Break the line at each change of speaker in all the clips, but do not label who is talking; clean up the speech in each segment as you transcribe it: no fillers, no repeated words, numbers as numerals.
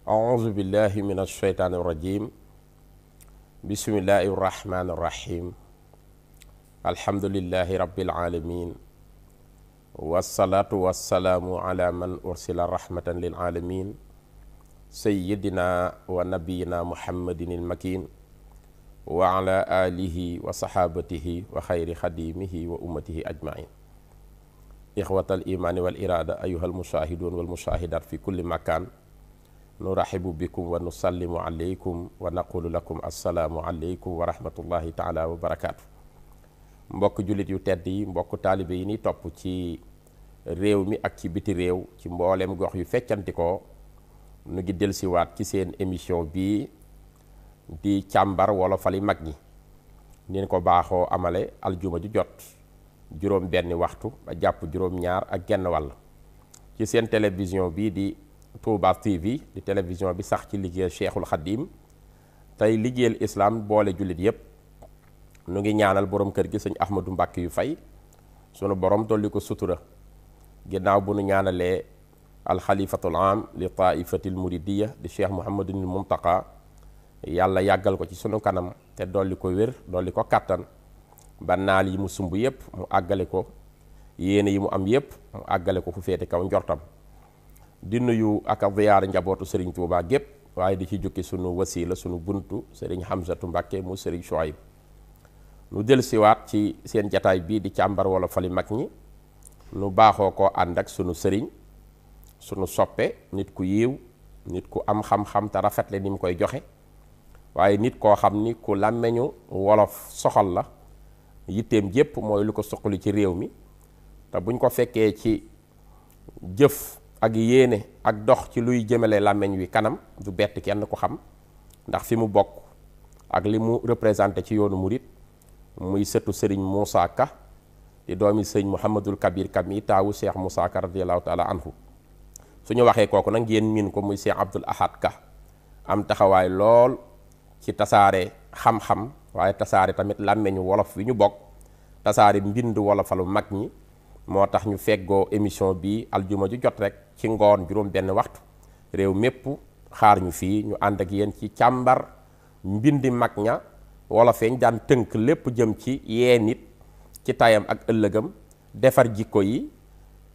أعوذ بالله من الشيطان الرجيم بسم الله الرحمن الرحيم الحمد لله رب العالمين والصلاة والسلام على من أرسل رحمة للعالمين سيدنا ونبينا محمد المكين وعلى آله وصحابته وخير خديمه وأمته أجمعين إخوة الإيمان والإرادة أيها المشاهدون والمشاهدات في كل مكان نرحب بكم ونسلم عليكم ونقول لكم السلام عليكم ورحمة الله تعالى وبركاته mbokk jullit yu tedd yi mbokk taalibe yi ni topp ci réew mi ak ci biti réew ci mboolem gox yu feccantikoo nu ngi dellusiwaat ci seen émission bii di càmbar wolofali mag ñi nin ko baaxoo amale aljuma ju jot juróom benn waxtu ba jàpp juróom ñaar ak genn wàll ci seen télévision bii di Touba TV di télévision bi sax ci liggéeyal Cheikhul Khadim tey liggéeyal islam boole jullit yépp nu ngi ñaanal borom kër gi sëñ Ahmadou Mbàkke yu fay sunu borom dolli ko sutura ginnaaw bu nu ñaanalee alxalifatul am li taifatil muridiya di Cheikh Mouhamadunil Muntaqa yàlla yàggal ko ci sunu kanam te dolli ko wér dolli ko kàttan ba naal yi mu sumb yépp mu àggale ko yéene yi mu am yépp mu àggale ko fu féete kaw njortam di nuyu ak ziyaar njabootu Serigne Touba gépp waaye di ci jukki sunu wasila sunu buntu Serigne Hamzatu Mbàkke mu Serigne Chouaib nu dellusiwaat ci seen jataay bii di càmbar wolofali mag ñi nu baaxoo ko ànd ak sunu sëriñ sunu soppe nit ku yiw nit ku am xam-xam te rafetle ni mu koy joxe waaye nit koo xam ni ku làmmeñu wolof soxal la yitteem jépp mooy lu ko suqali ci réew mi te buñ ko fekkee ci jëf ak yéene ak dox ci luy jëmale làmmeñ wi kanam du bett kenn ku xam ndax fi mu bokk ak li mu représenté ci yoonu murit muy sëtu sëriñ Moussa Ka di doomi sëriñ Mouhamadul Kabir Kam yi taawu Cheikh Moussa Ka radiyallahu taala anhu suñu waxee kooku nag ngeen miin ko muy Cheikh Abdoul Ahad Ka am taxawaay lool ci tasaare xam-xam waaye tasaare tamit làmmeñu wolof wi ñu bokk tasaare mbind wolofalu mag ñi moo tax ñu feggoo émission bi aljuma ju jot rek ci ngoon juróom benn waxtu réew mépp xaar ñu fii ñu ànd ak yéen ci càmbar mbindi mag ña wala feeñ daan tënk lépp jëm ci yee nit ci tayam ak ëllëgam defar jikko yi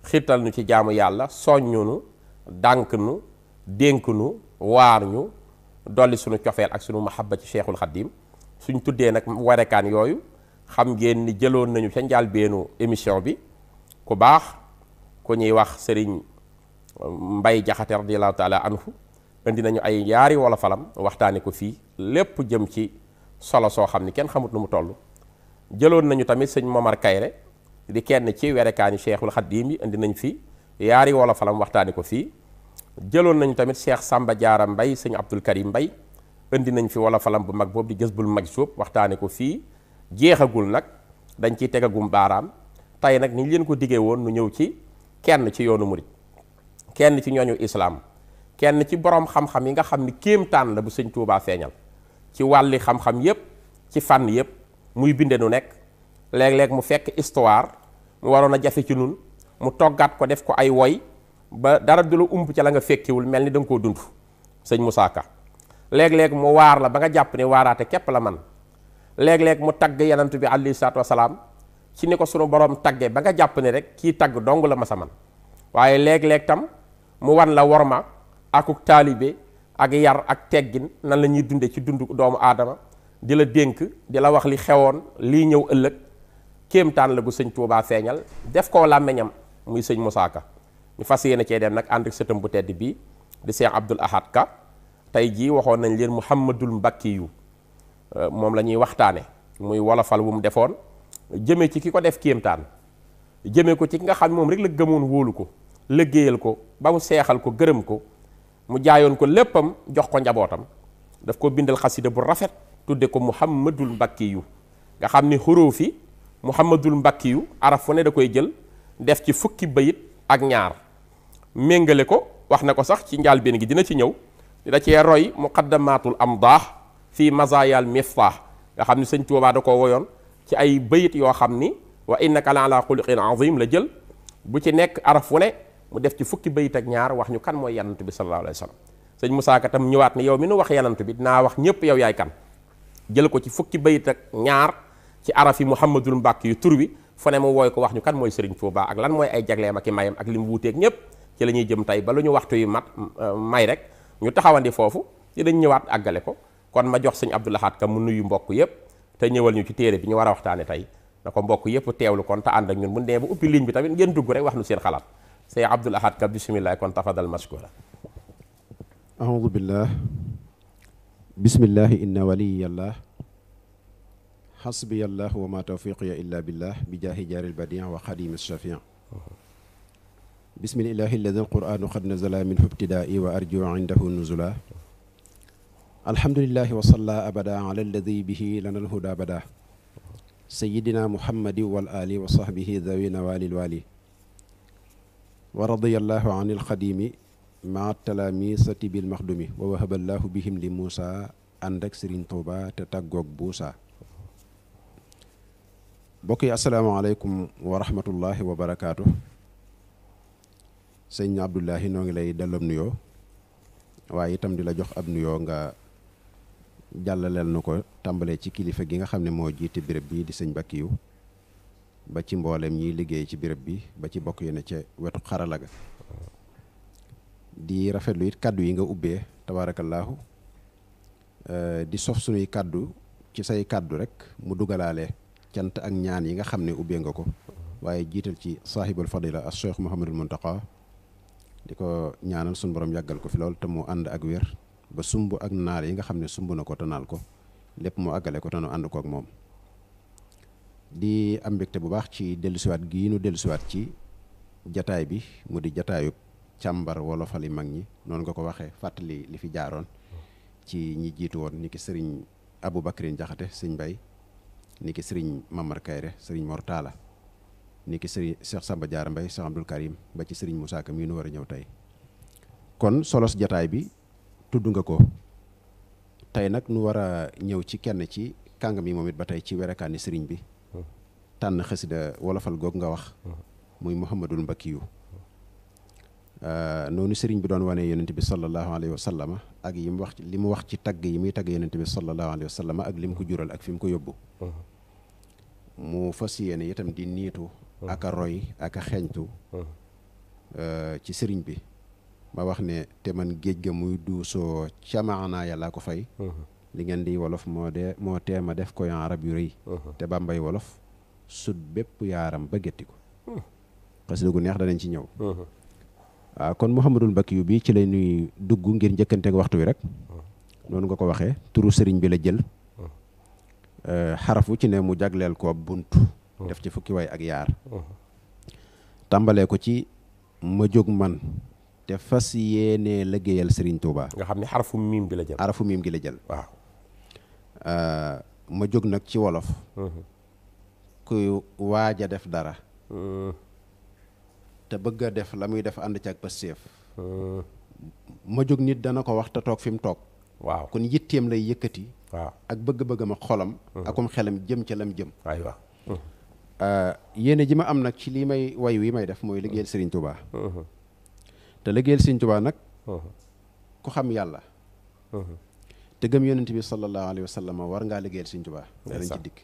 xiirtal nu ci jaamu yàlla soññu nu dànk nu dénk nu waar ñu dolli sunu cofeel ak sunu mahabba ci Cheikhul Khadim suñ tuddee nag warekaan yooyu xam ngeen ni jëloon nañu ca njàlbeenu émission bi ku baax ku ñuy wax sëriñ Mbay Jaxate radiyallahu taala anhu indi nañu ay yaari wolofalam waxtaane ko fii lépp jëm ci solo soo xam ni kenn xamut nu mu toll jëloon nañu tamit sëñ Momar Kayre di kenn ci werekaani Cheikhul Khadim yi indi nañ fi yaari wolofalam waxtaane ko fii jëloon nañu tamit Cheikh Samba Diarra Mbay sëñ Abdul Karim Mbay indi nañ fi wolofalam bu mag boobu di Jazbul Majzub waxtaane ko fii jeexagul nag dañ ciy tegagum baaraam tey nag ni ñu leen ko diggee woon nu ñëw ci kenn ci yoonu murit kenn ci ñooñu islaam kenn ci borom xam-xam yi nga xam ni kéemtaan la bu sëñ Tuubaa feeñal ci wàlli xam-xam yépp ci fànn yépp muy binde nu nekk léeg-léeg mu fekk histoire mu waroon a jafe ci nun mu toggaat ko def ko ay woy ba dara du la umb ca la nga fekkiwul mel ni da nga koo dund sëñ Moussa Ka léeg-léeg mu waar la ba nga jàpp ne waaraate képp la man léeg-léeg mu tagg yenant bi alayhi salaatu wasalaam ci ni ko sunu borom tagge ba nga jàpp ne rek kii tagg dong la ma sa man waaye léeg-léeg tam mu wan la worma akuk taalibe ak yar ak teggin nan la ñuy dunde ci dundu doomu aadama di la dénk di la wax li xewoon lii ñëw ëllëg kéemtaan la gu sëñ Tuubaa feeñal def koo làmmeñam muy sëñ Moussa Ka ñu fas yéene cee dem nag ànd ak sëtam bu tedd bii di Cheikh Abdoul Ahad Ka tey jii waxoon nañ leen Muhammadul Mbakki yu moom la ñuy waxtaane muy wolofal wu mu defoon jëme ci ki ko def kéemtaan jëme ko ci ki nga xam moom rek la gëmoon wóolu ko liggéeyal ko ba mu seexal ko gërëm ko mu jaayoon ko léppam jox ko njabootam daf ko bindal xasida bu rafet tudde ko muhammadul mbakkiyu nga xam ni xuruuf yi muhammadul mbakkiyu araf fu ne da koy jël def ci fukki bayit ak ñaar méngale ko wax na ko sax ci njaal benn gi dina ci ñëw da cee roy muqaddamatul amdaax fii mazayal miftaax nga xam ni sëñ Tuubaa da ko woyoon ci ay bayit yoo xam ni wa innaka la ala xuluqin azim la jël bu ci nekk araf fu ne mu def ci fukki bayit ak ñaar wax ñu kan mooy yanant bi sallallahu alayhi wa sallam sëñ Musaa Ka tam ñëwaat ni yow mi nu wax yanant bi dinaa wax ñépp yow yaay kan jël ko ci fukki bayit ak ñaar ci araf yi muhammadul mbàkki yu tur wi fu ne mu wooy ko wax ñu kan mooy sëriñ Tuubaa ak lan mooy ay jagleem ak i mayam ak li mu wuuteeg ñépp ci la ñuy jëm tey ba lu ñu waxtu yu mat may rek ñu taxawandi foofu ci dañ ñëwaat àggale ko kon ma jox sëñ Abdou Lahad Ka mu nuyu mbokk yépp te ñëwal ñu ci téere bi ñu war a waxtaane tey na ko mbokk yépp teewlu kon te ànd ak ñun bu dee bu ubbi ligne bi tamit ngeen dugg rek wax nu seen xalaat sëñ Abdou Lahad Ka bismillah kon tafadal mashkura
aoudu billah bismillahi inna waliyallah xasbiyallah wa ma tawfiqiya illa billah bi jaahi jaaril badi wa xadimi shafii bismillahi alladi alquranu qad nazala minhu ibtidaai wa arju indahu nuzula alhamdulillahi wa salla abada ala alladi bihi lana alhuda bada sayidina muhammadi wal ali wa sahbihi dawina walil wali wa radiyallahu an alxadimi maa talaamisati bil maxdumi wa wahaballahu bihim li Muusa ànd ak Sëriñ Tuuba te tàggoog buusa bokk yi asalaamaaleykum wa rahmatullahi wa barakaatu sëñ Abdullahi noo ngi lay delloom nuyoo waaye itam di la jox ab nuyoo nga jàllaleel nu ko tàmbalee ci kilifa gi nga xam ne moo jiite béréb bi di sëñ Bakkiyu ba ci mboolem ñiy liggéey ci béréb bi ba ci bokk yéene ca wetu xarala ga di rafetlu it kàddu yi nga ubbee tabaarakallaahu di sof sunuy kàddu ci say kàddu rek mu dugalaale cant ak ñaan yi nga xam ne ubbee nga ko waaye jiital ci saahibul fadila as cheikh Mouhamadul Muntaqa di ko ñaanal sunu borom yàggal ko fi lool te mu ànd ak wér ba sumb ak naar yi nga xam ne sumb na ko te naal ko lépp mu àggale ko te nu ànd ko ak moom di am mbégte bu baax ci dellusiwaat gii nu dellusiwaat ci jataay bi mu di jataayub càmbar wolofali mag ñi noonu nga ko waxee fàttali li fi jaaroon ci ñi jiitu woon ni ki sëriñ Abou Bakrin Jaxate sëñ Bay ni ki sëriñ Mamar Kayre sëriñ Mor Talla ni ki sëriñ Cheikh Samba Diarra Mbay Cheikh Abdoul Karim ba ci sëriñ Moussa Ka mii nu war a ñëw tey kon solos jataay bi tudd nga ko tey nag nu war a ñëw ci kenn ci kàngam yi moom it ba tey ci werekaani sëriñ bi tànn xasida wolofal goog nga wax muy Muhammadul Mbakkiyu noonu sëriñ bi doon wane yonent bi sallallahu alayhi wa sallama ak yi mu wax li mu wax ci tagg yi muy tagg yonent bi sallallahu alayhi wa sallama ak li mu ko jural ak fi mu ko yóbbu mu fas yéene itam di niitu ak a roy ak a xeeñtu ci sëriñ bi ma wax ne te man géej ga muy duusoo ca maanaa yàllaa ko fay li ngeen di wolof moo teema def ko yan arab yu rëy te bambay wolof sut bépp yaaram ba gétti ko xasida gu neex danañ ci ñëw waaw kon Muhammadul Mbakkiyu bi ci lay nuy dugg ngir njëkkanteeg waxtu wi rek noonu nga ko waxee turu sëriñ bi la jël xarafu ci ne mu jagleel ko bunt def ci fukki way ak yaar tàmbalee ko ci ma jóg man te fas yéenee liggéeyal sëriñ Touba
nga xam ne xarafu miim bi la jël
xarafu miim gi la jël
waaw
ma jóg nag ci wolof kuy waaj a def dara te bëgg a def la muy def ànd ci ak pastéef ma jóg nit dana ko wax te toog fi mu toog
waaw
kon yitteem lay yëkkati
waaw ak
bëgg-bëggam ak xolam akum xelam jëm ca lam jëm
aywa
yéene ji ma am nag ci lii may way wi may def mooy liggéeyal Serigne Touba te liggéeyal Serigne Touba nag ku xam yàlla te gëm yonent bi sallallahu alayhi wa sallam war ngaa liggéeyal Serigne Touba danañ ci dikk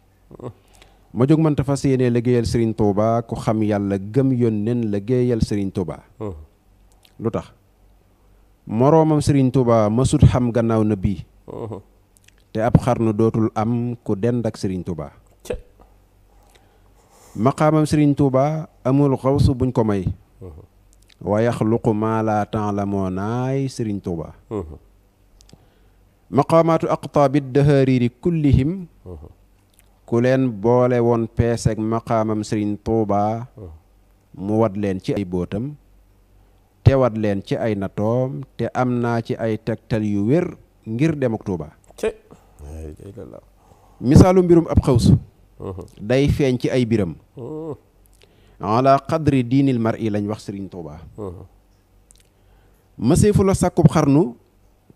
ma jóg man ta fas yéene liggéeyal Serigne Touba ku xam yàlla gëm yónneen liggéeyal Serigne Touba lu tax moroomam Serigne Touba masut xam gannaaw na bii te ab xarnu dootul am ku dend ak Serigne Touba maqaamam Serigne Touba amul xawsu buñ ko may wa yaxluqu maa laa ta'lamuunaay Serigne Touba maqaamaatu aqtaabi dahaariiri kullihim ku leen boole woon peeseeg maqaamam Serigne Touba mu wat leen ci ay bootam tewat leen ci ay natoom te am naa ci ay tegtal yu wér ngir dem ak Tuuba misaalu mbirum ab xawsu day feeñ ci ay biram ala qadri diinil mar'i lañ wax Sëriñ Tuuba maseefu la sàkkub xarnu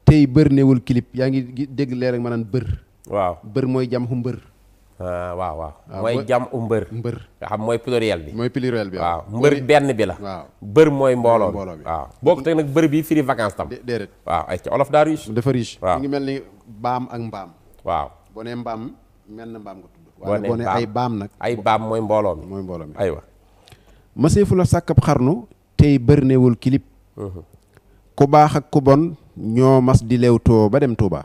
tey bër newul kilip yaa ngi dégg leer rek ma naan bër
waaw
bër mooy jam xu mbër
waaw mooy jam u mbër nga xam mooy pluriel bi waaw mbër benn bi la waaw bër mooy mbooloo bi waaw bokk te nag bër bi firi vacances tam
déedéet
waaw ay ci olof daa riche
dafa riche
waaw
ngi mel ni baam ak mbaam
waaw
boo nee mbaam mel na mbaam nga tudd waaye boo nee ay baam nag
ay baam mooy mbooloo mi aywa
maseefu la sàkkab xarnu tey bër newul kilip ku baax ak ku bon ñoo mas di leewtoo ba dem Touba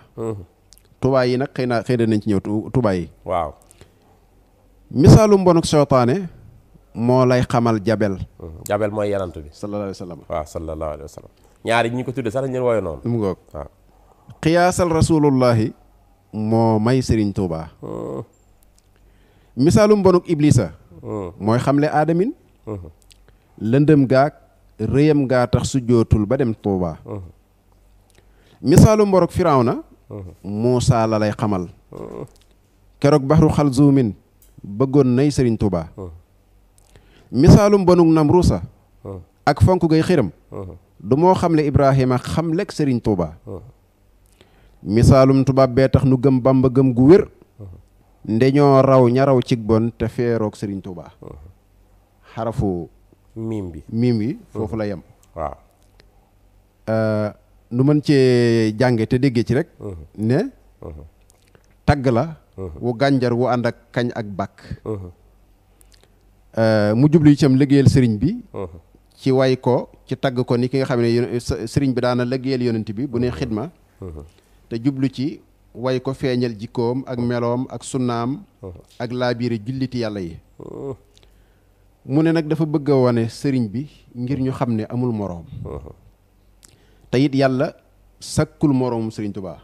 Touba yi nag xëy na nañ ci ñëw Touba yi
waaw
misaalu mbonuk seytaane moo lay xamal jabel
mooy yanant bi
sallallahu alayhi wa sallam
waaw sallallahu alayhi wa sallam ñaari ñi ko tudde sax dañ leen wooyo noonu
mu ngoog waaw xiyaasal rasulullahi moo may Sëriñ Touba misaalu mbonuk iblisa mooy xamle aadamin lëndëm gaag rëyam gaa tax su jootul ba dem Touba misaalu mborok firawna Muusa la lay xamal keroog baxru xalzuumin bëggoon nay Sëriñ Touba misaalu mbonuk Namruusa ak fonk gay xiram du moo xamle Ibrahima xamlek Sëriñ Touba misaalum tubaab bee tax nu gëm Bamba gëm gu wér ndeñoo raw ña raw cig bon te feeroog Sëriñ Touba xarafu miim bi foofu la yem
waaw
nu mën cee jànge te déggee ci rek ne tagg la wu gànjar wu ànd ak kañ ak bàkk mu jublu itam liggéeyal sëriñ bi ci way ko ci tagg ko ni ki nga xam ne sëriñ bi daana liggéeyal yonent bi bu ne xidma te jublu ci way ko feeñal jikkoom ak meloom ak sunnaam ak laabiire julliti yàlla yi mu ne nag dafa bëgg a wane sëriñ bi ngir ñu xam ne amul moroom te it yàlla sakkul moroomum Sëriñ Tuubaa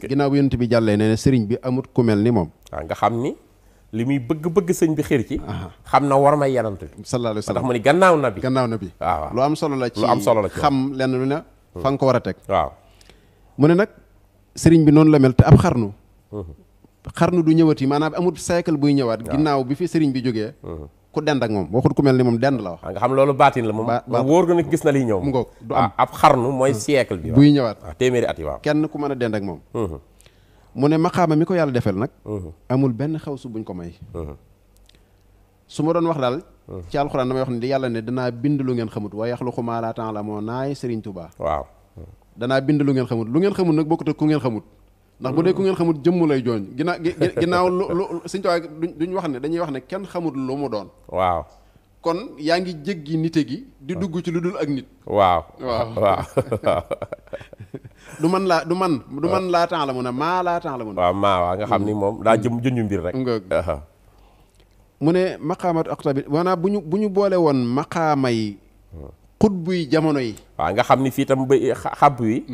ginnaaw bu yonent bi jàllee nee na sëriñ bi amut ku mel ni moom
waaw nga xam ni li muy bëgg sëñ bi xër ci xam na war may yanant bi
sallallahu alayhi wa sallam
tax mu ni gannaaw na bi
waaw lu am solo la ci xam lenn lu ne fa nga ko war a teg
waaw mu
ne nag sëriñ bi noonu la mel te ab xarnu du ñëwati maanaam amut siècle buy ñëwaat ginnaaw bi fi sëriñ bi jógee ku dend ak moom waxut ku mel ni moom dend la wax
nga xam loolu baatin la moom wóor nga ne gis na liy ñëw
mu ngoog du am
ab xarnu mooy siècle bi
buy ñëwaat
waaw téeméeri at yi waaw
kenn ku mën a dend ak moom mu ne maqaama mi ko yàlla defel nag amul benn xawsu buñ ko may su ma doon wax daal ci alxuraan damay wax ne yàlla ne danaa bind lu ngeen xamut wa yaxluqu maa laa ta'lamuun naay Sëriñ Tuubaa waaw danaa bind lu ngeen xamut nag bokkut ak ku ngeen xamut ndax bu dee ku ngeen xamut jëmm lay jooñ ginnaaw lu Sëriñ Tuubaa duñ wax ne dañuy wax ne kenn xamut lu mu doon waaw kon yaa ngi jéggi nite gi di dugg ci lu dul ak nit waaw du man laa ta'lamuun maa laa ta'lamuun
waaw nga xam ni moom daa junju mbir rek
mu ne maqaamatu aqtabi maanaam bu ñu boole woon maqaamay xutbuy jamono yi
waaw nga xam ni fii tam ba xab wi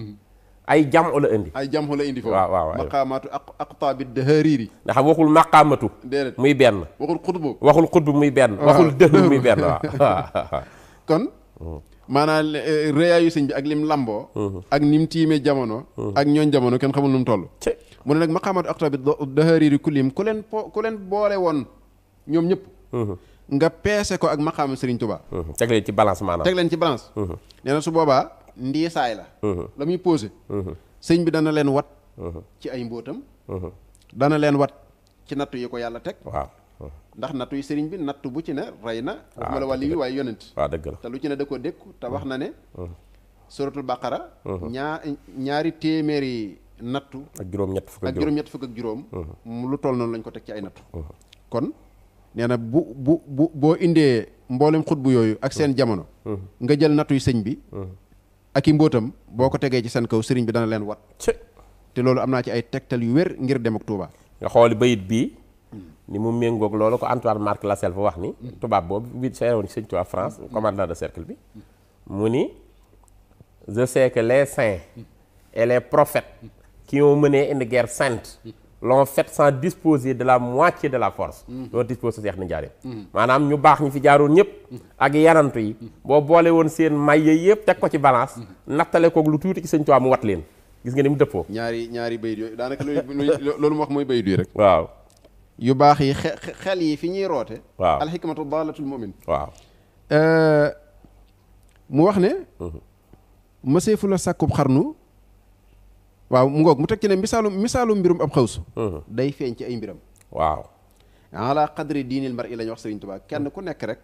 ay jam la indi
foofu waaw maqaamatu aqtabi dahariri
nga xam waxul maqaamatu
déedéet
muy benn
waxul xutbu
muy benn waxul dëhru muy benn waaw
kon maanaam réyaayu sëñ bi ak lim lamboo ak nim tiimee jamono ak ñooñ jamono kenn xamul nu mu toll mu ne nag maqaamatu aqtabi dahariri kullim ku leen boole woon ñoom ñëpp nga peese ko ak maqaama Sëriñ Tuubaa
teg leen ci balance maanaam
nee na su boobaa ndiisaay la muy posé sëñ bi dana leen wat ci ay mbóotam dana leen wat ci nattu yi ko yàlla teg waaw ndax nattu yi sëriñ bi nattu bu ci ne rey na waxuma la wàlli wi waaye yonent
waaw dëgg la
te lu ci ne da ko dékku te wax na ne suratul baqara ñaari téeméeri nattu
ak juróom-ñett
fukk ak juróom lu toll noonu lañ ko teg ci ay nattu kon nee na boo indee mboolem xutbu yooyu ak seen jamono nga jël nattu yi sëñ bi ak i mbóotam boo ko tegee ci seen kaw sëriñ bi dana leen wat te loolu am naa ci ay tegtal yu wér ngir dem ak Touba
nga xooli bayit bii ni mu méngoog loolu ko Antoine Marc Lassalle fa wax ni tubaab boobu bi seewoon sëñ Touba France commandant de cercle bi mu ni je sais que les saints et les prophètes qui ont mené une guerre sainte l'ont fait sans disposer de la moitié de la force dont dispose Seex na Njaaréem maanaam ñu baax ñi fi jaaroon ñëpp ak yanantu yi boo boole woon seen may yëpp teg ko ci balance nattale koog lu tuuti ci Sëñ Tuubaa mu wat leen gis nga ni mu dëppoo
ñaari bayit yooyu daanaka loolu mu wax mooy bayit yi rek
waaw
yu baax yi xel yi fi ñuy roote
waaw
alxikmatu daalatul mu'min
waaw
mu wax ne mëseefu la sàkkub xarnu waaw mu ngoog mu teg ci ne misaalu mbirum ab xawsu day feeñ ci ay mbiram
waaw
ala qadri diinil mar i la ñu wax Sëriñ Tuubaa kenn ku nekk rek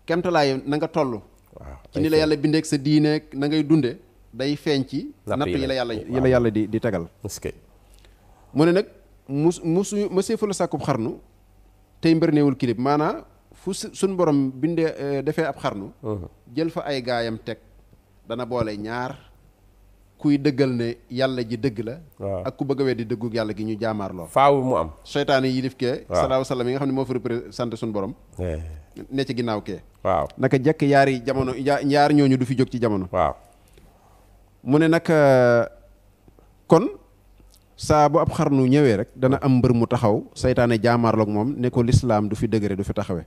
kemtalaay na nga toll
waaw
ci ni la yàlla bindeek sa diineek na ngay dunde day feeñ ci natt yi la yàlla di tegal mu ne nag mëseefu la sàkkub xarnu tey mbër neewul kilib maanaa fu suñ borom bindee defee ab xarnu jël fa ay gaayam teg dana boole ñaar kuy dëggal ne yàlla ji dëgg la ak ku bëgg a weddi dëggug yàlla gi ñu jaamaarloo
faaw mu am
seytaane yi yilif kee salaahu salaam yi nga xam ne moo fa représenté suñu borom ne ci ginnaaw kee
waaw
naka jekk yaari jamono ñaar ñooñu du fi jóg ci jamono
waaw
mu ne nag kon saa bu ab xarnu ñëwee rek dana am mbër mu taxaw seytaane jaamaarloog moom ne ko lislaam du fi dëgëre du fi taxawe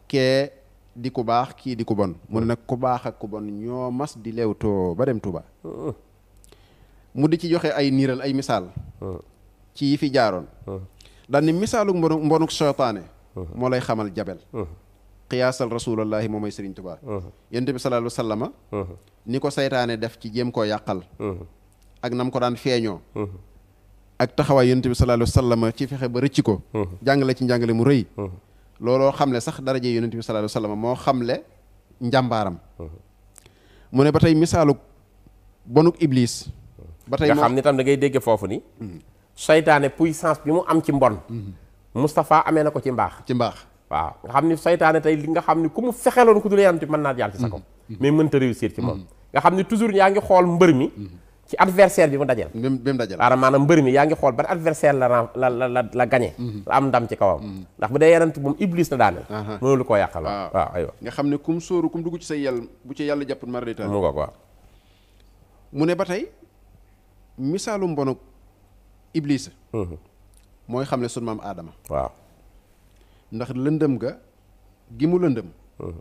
kee di ku baax kii di ku bon mu ne nag ku baax ak ku bon ñoo mas di leewtoo ba dem Tuuba mu di ci joxe ay niiral ay misaal ci yi fi jaaroon daal ni misaalu mbonuk seytaane moo lay xamal jabel qiyaasal rasulallahi moom mooy Sëriñ Tuuba yonent bi sallallahu alayhi wa sallama ni ko seytaane def ci jéem koo yàqal ak nam ko daan feeñoo ak taxawaay yonent bi sallallahu alayhi wa sallam ci fexe ba rëcc ko jàngale ci njàngale mu rëy looloo xamle sax daraje yonent bi sallallahu alayhi wa sallam moo xamle njàmbaaram mu ne ba tey misaalu bonuk iblis ba tey
nga xam ni tam da ngay dégge foofu ni seytaane puissance bi mu am ci mbon Moustapha amee na ko ci mbaax waaw nga xam ni seytaane tey li nga xam ni ku mu fexeloon ku dul yonent bi mën naa jàll ci sa kaw mais mënta réussir ci moom nga xam ni toujours yaa ngi xool mbër mi ci adversaire bi mu dajal maanaam mbër mi yaa ngi xool ban adversaire la gagné la am ndam ci kawam ndax bu dee yenant moom iblis na daaneel mënulu koo yàqal waaw aywa
nga xam ne kum sóoru kum dugg ci say yàlla bu ci yàlla jàpput mara day taal
mu ngoog waaw
mu ne ba tey misaalu mbonuk iblis mooy xam ne sunu maam aadama
waaw
ndax lëndëm ga gi mu lëndëm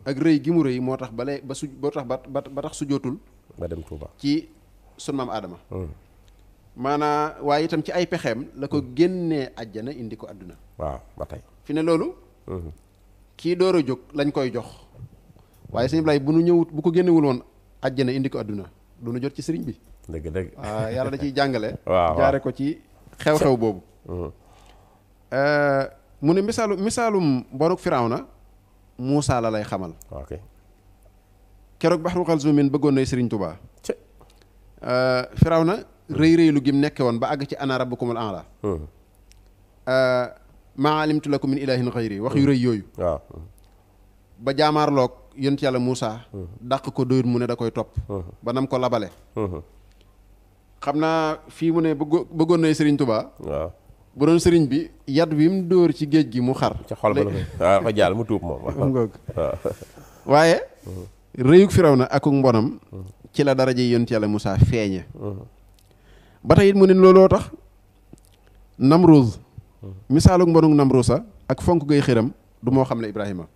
ak rëy gi mu rëy moo tax ba tax su jootul
ba dem Tuuba
ci sunu maam aadama maanaa waaye itam ci ay pexeem la ko génnee àjjana indi ko àdduna
waaw ba tey
fi ne loolu kii door a jóg lañ koy jox waaye sëñ Ibrahima bu nu ñëwut bu ko génnewul woon àjjana indi ko àdduna du nu jot ci sëriñ bi
dëgg
waaw yàlla da ciy jàngale
waaw
jaare ko ci xew-xew boobu mu ne misaalum bonuk Firawna Muusaa la lay xamal
ok
keroog Baxru Xalzumin bëggoon nay Sëriñ Tuubaa Firawna rëy-rëylu gi mu nekke woon ba àgg ci ana rabbukumul a'laa maa alimtu lakum min ilaahin xayri wax yu rëy yooyu
waaw
ba jaamaarloog yonent yàlla Muusaa dàq ko doyut mu ne da koy topp ba nam ko labale xam naa fii mu ne bëggoon nay Sëriñ Tuubaa
waaw
bu doon sëriñ bi yat wi mu dóor ci géej gi mu xar
ci xol ba la waaw ko jàll mu tuub moom
waaye rëyug Firawna ak mbonam ci la daraje yonent yàlla Muusaa feeñe ba tey it mu ne looloo tax Namruuz misaalug mbonuk Namruusa ak fonk gay xiram du moo xam ne Ibrahima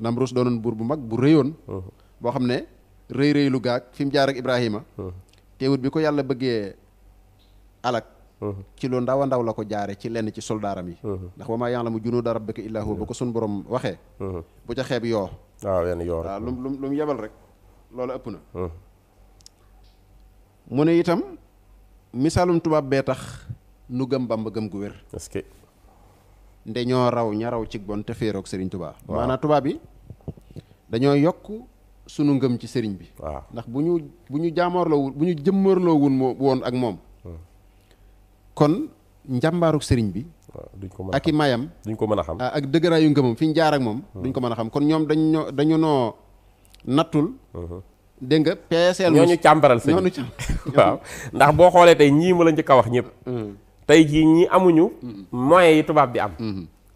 Namruus doonoon buur bu mag bu rëyoon boo xam ne rëy lu gaag fi mu jaar ak Ibrahima teewut bi ko yàlla bëggee alak ci lu ndaw a ndaw la ko jaare ci lenn ci soldaaram yi ndax wa maa ya'lamu junuuda rabbika illaa huwa ba ko sun borom waxee bu ca xeeb yoo
waaw yenn yoo
waaw lu mu yebal rek loolu ëpp na mu ne itam misaalum tubaab bee tax nu gëm Bàmba gëm gu wér
est-ce que
nde ñoo raw ña raw ci bon te féeroog sëriñ Tuubaa maanaam tubaab yi dañoo yokk sunu ngëm ci sëriñ bi
waaw
ndax bu ñu jaamoorloo bu ñu jëmmoorloo woon ak moom kon njàmbaaruk sëriñ bi
duñ ko mën a
ak i mayam
duñ ko mën a xam
ak dëgëraayu ngëmam fi ñu jaar ak moom duñ ko mën a xam kon ñoom dañu noo nattul dégg nga peeseel
ñooñu càmbaral sëñ waaw ndax boo xoolee tey ñii ma la njëkk a wax ñëpp tey jii ñii amuñu moyens yi tubaab bi am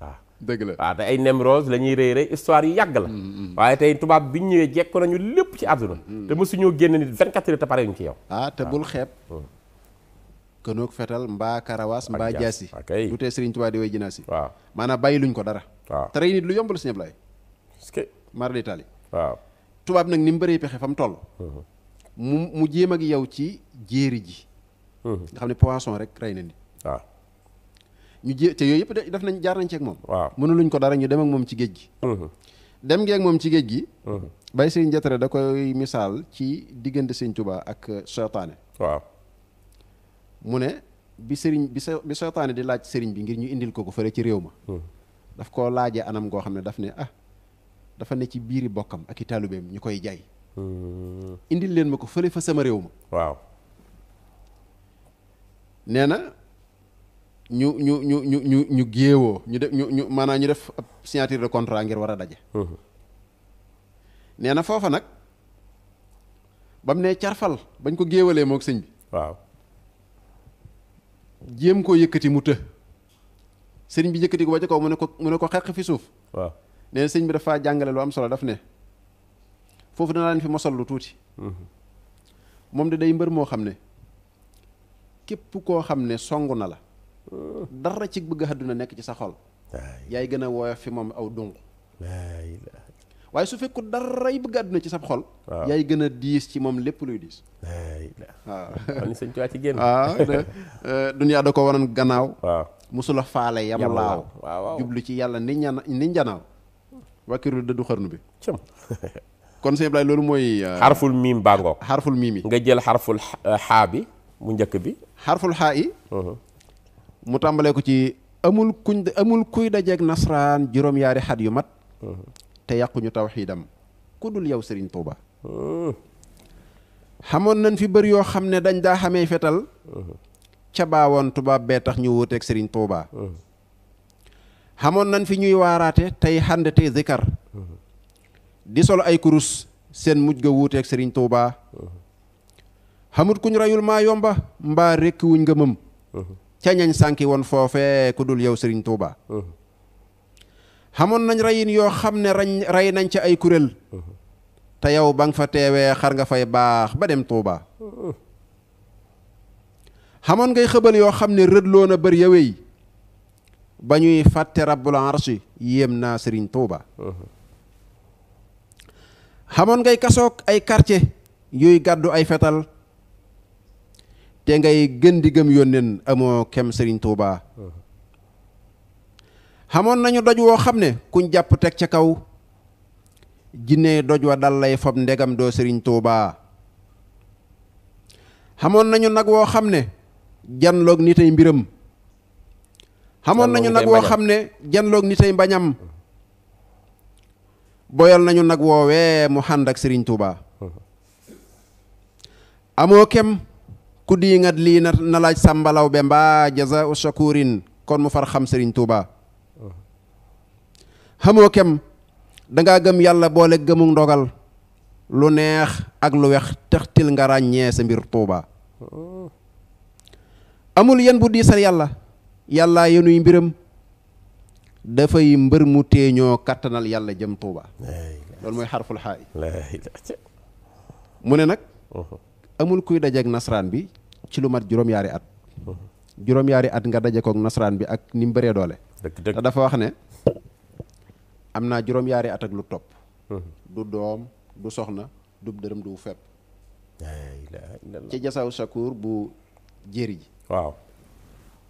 waaw
dëgg la
waaw te ay Nemrose la ñuy rëy histoire yu yàgg la waaye tey tubaab bi ñëwee jekku nañu lépp ci àdduna te mësuñoo génn nit 24 heures te pare yuñ ci yow
te bul xeeb kënoog fetal mbaa karawaas mbaa jaasi
okay.
du tee Sëriñ Tuubaa di way jinaasi
waaw
maanaam bàyyi luñ ko dara
waaw
te rey nit lu yomb la Sëriñ Ablaay
est-ce que
mar d'Italie
waaw
tubaab nag ni mu bëree pexe fa mu toll mu jéem ak yow ci jéeri ji nga xam ne poisson rek rey na nit
waaw
ñu jé te yooyu yëpp def nañ jaar nañ ci ak moom
waaw
mënuluñ ko dara ñu dem ak moom ci géej gi dem ngeeg moom ci géej gi Baye Sëriñ Jatara da koy misaal ci diggante Sëriñ Tuubaa ak seytaane
waaw
mu ne bi seytaane di laaj sëriñ bi ngir ñu indil ko fële ci réew ma daf koo laajee anam goo xam ne daf ne dafa ne ci biiri bokkam ak i taalibeem ñu koy jaay indil leen ma ko fële fa sama réew ma
waaw
nee na ñu géewoo ñu def ñu maanaam ñu def ab signature de contrat ngir war a daje nee na foofa nag ba mu ne carfal bañ ko géewalee mook sëñ bi
waaw
jéem koo yëkkati mu të sëriñ bi yëkkati ko ba ca kaw mu ne ko xeq fi suuf
waaw
nee na sëñ bi dafa jàngale lu am solo daf ne foofu danaa leen fi mosal lu tuuti moom de day mbër moo xam ne képp koo xam ne songu na la dara ci bëgg àdduna nekk ci sa xol yaay gën a woyof fi moom aw dunq waaye su fekku daray bëgg àdduna ci sa xol yaay gën a diis ci moom lépp luy diis waaw
xam ni sëñ Tuubaa ci génn
duniyaa da ko waroon gannaaw
waaw
musula faale yam laaw
waaw
jublu ci yàlla ni njanaaw wakkiru dëddu xarnu bi
cëm
kon sëñ Ablaye loolu mooy
xarful miim baa ngoog
xarful miim yi
nga jël xarful xaa bi mu njëkk bi
xarful xaa yi mu tàmbalee ko ci amul kuy dajeeg nasraan juróom-yaari xat yu mat te yàquñu tawxiidam ku dul yow Sëriñ Tuuba xamoon nañ fi bër yoo xam ne dañ daa xamee fetal ca baawoon tubaab bee tax ñu wuuteeg Sëriñ Tuuba xamoon nañ fi ñuy waaraate tey xànd tey zikar di sol ay kurus seen mujj ga wuuteeg Sëriñ Tuuba xamut kuñ rayul maa yomba mbaa rekk wuñ ngëmam ca ñañ sànki woon foofe ku dul yow Sëriñ Tuuba xamoon nañ rayin yoo xam ne rey nañ ca ay kuréel te yow ba nga fa teewee xar nga fay baax ba dem Tuuba xamoon ngay xëbal yoo xam ne rëdloo na bër yawey ba ñuy fàtte rabbul arshi yéem naa Sëriñ Tuuba xamoon ngay kasoog ay quartier yuy gàddu ay fetal te ngay gën di gëm yónneen amoo kem Sëriñ Tuuba xamoon nañu doj woo xam ne kuñ jàpp teg ca kaw jinne doj wa dal lay fob ndegam doo Sëriñ Tuuba xamoon nañu nag woo xam ne janloog nitay mbiram xamoon nañu nag woo xam ne janloog nitay mbañam boyal nañu nag woowee mu xànd ak Sëriñ Tuuba amoo kem ku di ngat lii na laaj sàmbalaw be mbaa jaza u shakurin kon mu far xam Sëriñ Tuuba xamoo kem dangaa gëm yàlla boole gëmu ndogal lu neex ak lu wex textil nga ràññee sa mbir Tuuba amul yen bu diisal yàlla yenuy mbiram dafay mbër mu téeñoo kattanal yàlla jëm Tuuba loolu mooy xarful xaa yi mu ne nag amul kuy dajeek nasaraan bi ci lu mat juróom-yaari at juróom-yaari at nga daje kook nasaraan bi ak ni mu bëree doole te dafa wax ne am naa juróom-yaari at ak lu topp du doom du soxna du dërëm du fepp ci jasaw sakuur bu jéeri ji
waaw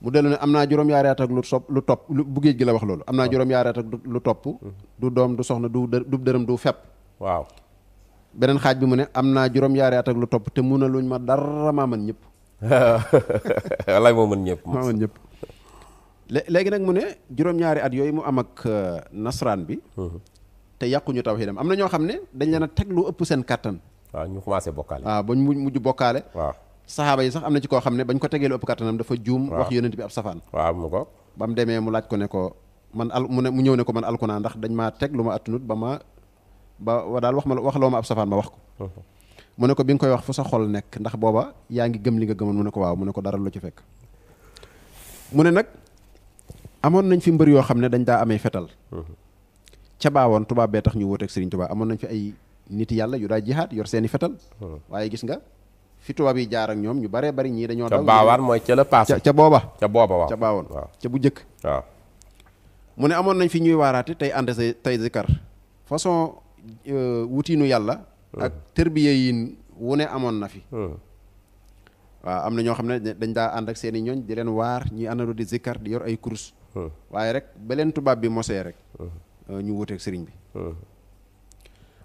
mu dellu ne am naa juróom-yaari at ak lu topp bu géej gi la wax loolu am naa juróom-yaari at ak lu topp du doom du soxna du dërëm du fepp
waaw
beneen xaaj bi mu ne am naa juróom-yaari at ak lu topp te mun a luñ ma dara maa mën ñëpp
wallaay moo mën ñëpp
maa mën ñëpp léegi nag mu ne juróom-ñaari at yooyu mu am ak nasaraan bi te yàquñu tawhiidam am na ñoo xam ne dañ leen a teg lu ëpp seen kàttan
waaw ñu commencé bokkaale
waaw bañ mujj bokkaale
waaw
saxaaba yi sax am na ci koo xam ne bañ ko tegee lu ëpp kàttanam dafa juum wax yonent bi ab safaan
waaw mu ko
ba mu demee mu laaj ko ne ko mu ñëw ne ko man alkunaa ndax dañ maa teg lu ma attunut ba daal wax loo ma ab safaan ma wax ko mu ne ko bi nga koy wax fu sa xol nekk ndax booba yaa ngi gëm li nga gëmoon mu ne ko waaw mu ne ko dara lu ci fekk mu ne nag amoon nañ fi mbër yoo xam ne dañ daa amee fetal ca baawoon tubaab bee tax ñu wuuteeg Sëriñ Tuubaa amoon nañ fi ay nit yàlla yu daa jihaad yor seeni fetal waaye gis nga fi tubaab yi jaar ak ñoom ñu baree bari ñii dañoo
ca
daw
baawaan mooy ca la passé
ca booba
ca booba waaw
ca baawoon
waaw
ca bu jëkk
waaw
mu ne amoon nañ fi ñuy waaraate tey ànd sa tey zikar façon wutiinu yàlla ak tërbiye yi wu ne amoon na fi waaw am na ñoo xam ne dañ daa ànd ak seen i ñooñ di leen waar ñuy àndandoo di zikar di yor ay kurus waaye rek ba leen tubaab bi mosee rek ñu wuteeg sëriñ bi